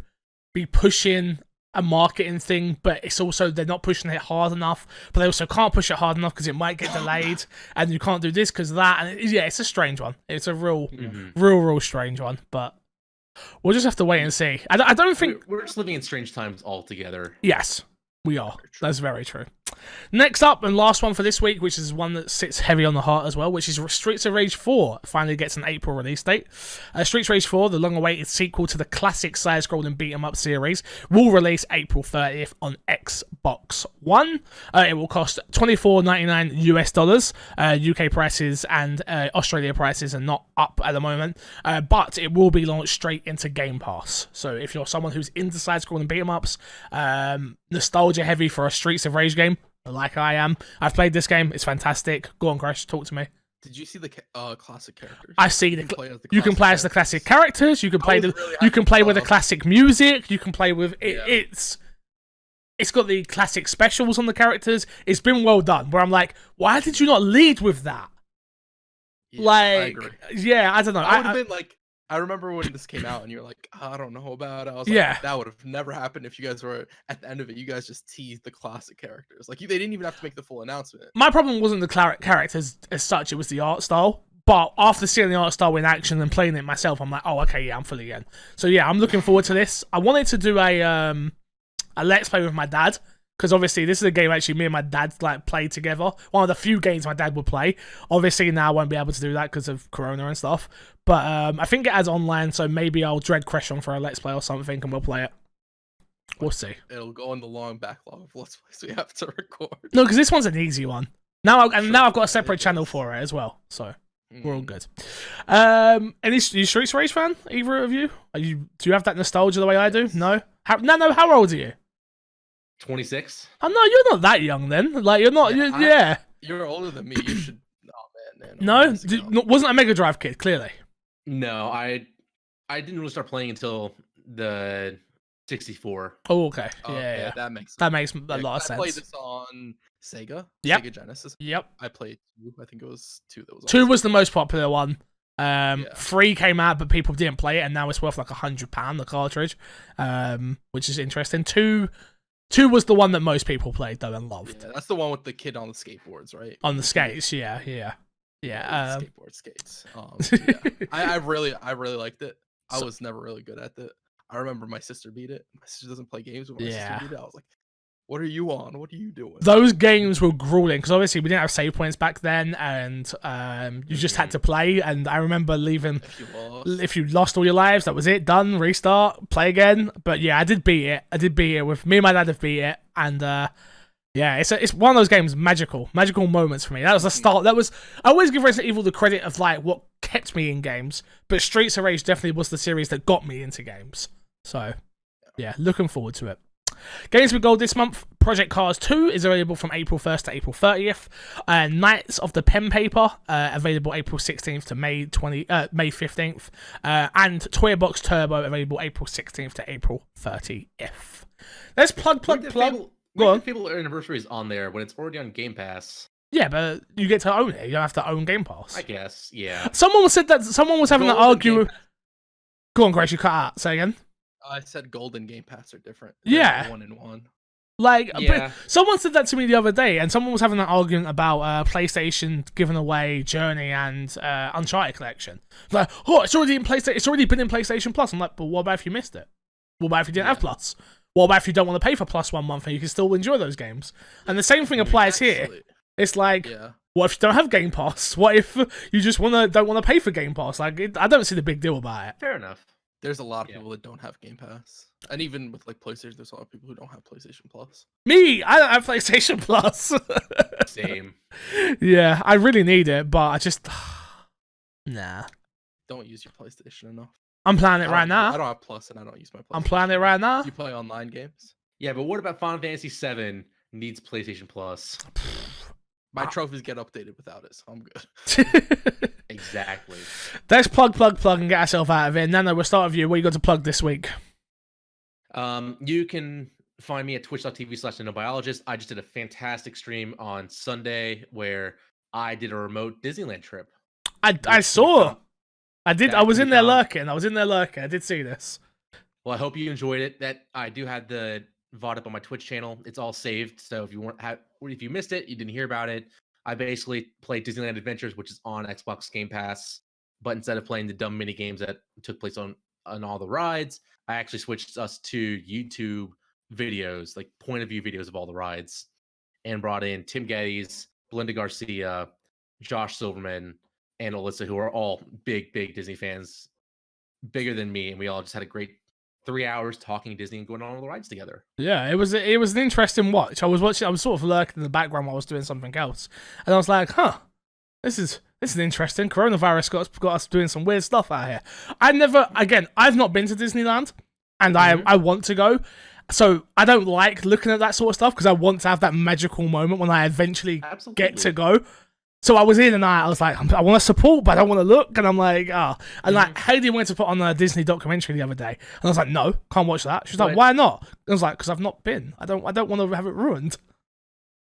be pushing a marketing thing, but it's also they're not pushing it hard enough, but they also can't push it hard enough because it might get delayed, and you can't do this because of that. And it's a strange one. It's a real strange one. But we'll just have to wait and see. I don't think we're just living in strange times altogether. Yes, we are. That's very true. Next up, and last one for this week, which is one that sits heavy on the heart as well, which is Streets of Rage 4 finally gets an April release date. Streets of Rage 4, the long-awaited sequel to the classic side-scrolling beat-em-up series, will release April 30th on Xbox One. It will cost $24.99 US. UK prices and Australia prices are not up at the moment, but it will be launched straight into Game Pass. So if you're someone who's into side-scrolling beat-em-ups, nostalgia-heavy for a Streets of Rage game, like I am. I've played this game. It's fantastic. Go on, Crash. Talk to me. Did you see the classic characters? I see you can play as the classic characters. You can play with the classic music. You can play with it. It's got the classic specials on the characters. It's been well done. Where I'm like, why did you not lead with that? Yeah, I agree. I don't know. I would have been like, I remember when this came out and you're like, I don't know about it. I was like, that would have never happened if you guys were at the end of it. You guys just teased the classic characters. Like they didn't even have to make the full announcement. My problem wasn't the characters as such. It was the art style. But after seeing the art style in action and playing it myself, I'm like, oh, okay, yeah, I'm fully in. So yeah, I'm looking forward to this. I wanted to do a Let's Play with my dad. Because obviously this is a game actually me and my dad play together. One of the few games my dad would play. Obviously now I won't be able to do that because of Corona and stuff. But I think it has online, so maybe I'll dread Crash on for a Let's Play or something and we'll play it. We'll see. It'll go in the long backlog of Let's Plays we have to record. No, because this one's an easy one. Now I've got a separate channel for it as well. So we're all good. Any Streets Rage fan? Either of you? Do you have that nostalgia the way I do? No? How old are you? 26. Oh no, you're not that young then. Like you're not. You're older than me. You should. Oh man. No, wasn't a Mega Drive kid. Clearly. No, I didn't really start playing until the 64. Oh, okay. Yeah. That makes a lot of sense. I played this on Sega. Yep. Sega Genesis. Yep. I played 2. I think it was 2 that was. 2 was the most popular one. 3 came out, but people didn't play it, and now it's worth like £100 the cartridge, which is interesting. 2 2 was the one that most people played though and loved. Yeah, that's the one with the kid on the skateboards, right? On the skates, yeah. Skateboard skates. Yeah. I really liked it. I was never really good at it. I remember my sister beat it. My sister doesn't play games, but my sister beat it. I was like, what are you on? What are you doing? Those games were grueling because obviously we didn't have save points back then, and you just had to play. And I remember leaving. If you lost all your lives, that was it. Done. Restart. Play again. But yeah, I did beat it. With me and my dad have beat it, and yeah, it's one of those games. Magical moments for me. That was the start. I always give Resident Evil the credit of like what kept me in games, but Streets of Rage definitely was the series that got me into games. So yeah, looking forward to it. Games with Gold this month, Project Cars 2 is available from April 1st to April 30th. Knights of the Pen Paper, available April 16th to May 15th. And Toy Box Turbo, available April 16th to April 30th. Let's plug. Go on. People anniversary is on there when it's already on Game Pass. Yeah, but you get to own it. You don't have to own Game Pass. I guess, yeah. Someone said that someone was having an argue. Go on, Grace, you cut out. Say again. I said Gold and Game Pass are different. Yeah. 1 and 1. Like, yeah. Someone said that to me the other day, and someone was having an argument about PlayStation giving away Journey and Uncharted Collection. Like, oh, it's already in PlayStation. It's already been in PlayStation Plus. I'm like, but what about if you missed it? What about if you didn't have Plus? What about if you don't want to pay for Plus 1 month and you can still enjoy those games? And the same thing applies here. It's like, what if you don't have Game Pass? What if you just don't want to pay for Game Pass? Like, I don't see the big deal about it. Fair enough. There's a lot of people that don't have Game Pass, and even with like PlayStation, there's a lot of people who don't have PlayStation Plus. Me, I don't have PlayStation Plus. Same. Yeah, I really need it, but I just nah. Don't use your PlayStation enough. I'm playing it right now. I don't have Plus, and I don't use my PlayStation. I'm playing it right now. You play online games? Yeah, but what about Final Fantasy VII needs PlayStation Plus? My trophies get updated without it, so I'm good. Exactly. Let's plug, and get ourselves out of it. Nano, we'll start with you. What you got to plug this week? You can find me at twitch.tv/nanobiologist. I just did a fantastic stream on Sunday where I did a remote Disneyland trip. I saw. I did. I was in there lurking. I did see this. Well, I hope you enjoyed it. That I do have the VOD up on my Twitch channel. It's all saved. So if you missed it, you didn't hear about it. I basically played Disneyland Adventures, which is on Xbox Game Pass. But instead of playing the dumb mini games that took place on all the rides, I actually switched us to YouTube videos, like point of view videos of all the rides, and brought in Tim Geddes, Belinda Garcia, Josh Silverman, and Alyssa, who are all big Disney fans, bigger than me, and we all just had a great 3 hours talking Disney and going on all the rides together. Yeah, it was an interesting watch. I was sort of lurking in the background while I was doing something else, and I was like, this is interesting. Coronavirus got us doing some weird stuff out here. I've not been to Disneyland, and I want to go. So I don't like looking at that sort of stuff because I want to have that magical moment when I eventually get to go. So I was in and I was like, I want to support, but I don't want to look. And I'm like, And like, Heidi went to put on a Disney documentary the other day. And I was like, no, can't watch that. She's like, why not? And I was like, because I've not been. I don't want to have it ruined.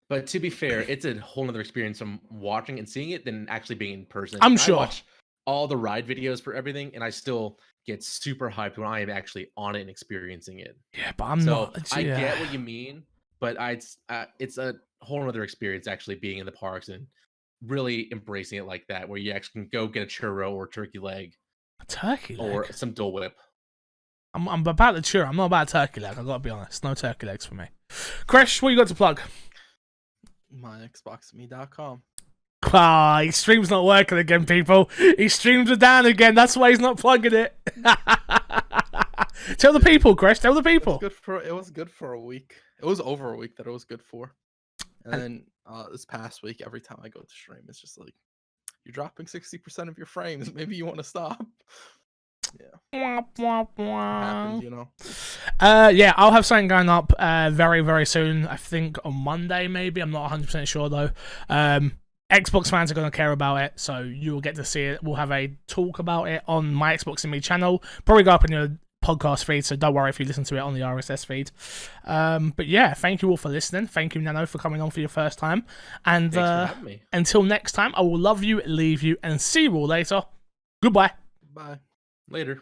But to be fair, it's a whole other experience from watching and seeing it than actually being in person. I'm sure. I watch all the ride videos for everything, and I still get super hyped when I am actually on it and experiencing it. Yeah, but I'm not. I get what you mean, but it's a whole other experience actually being in the parks and really embracing it like that, where you actually can go get a churro or a turkey leg. A turkey leg? Or some Dole Whip. I'm about the churro. I'm not about a turkey leg. I've got to be honest. No turkey legs for me. Crash, what you got to plug? My XboxMe.com. His stream's not working again, people. His streams are down again. That's why he's not plugging it. Tell the people, Crash. Tell the people. It was good for a week. It was over a week that it was good for. And then this past week, every time I go to stream, it's just like, you're dropping 60% of your frames. Maybe you want to stop. Yeah. Happens, you know. Yeah, I'll have something going up very, very soon. I think on Monday, maybe. I'm not 100% sure, though. Xbox fans are going to care about it, so you will get to see it. We'll have a talk about it on my Xbox and Me channel. Probably go up in your podcast feed, so don't worry if you listen to it on the RSS feed. But yeah, thank you all for listening. Thank you, Nano, for coming on for your first time. And thanks for having me. Until next time, I will love you, leave you, and see you all later. Goodbye. Bye. Later.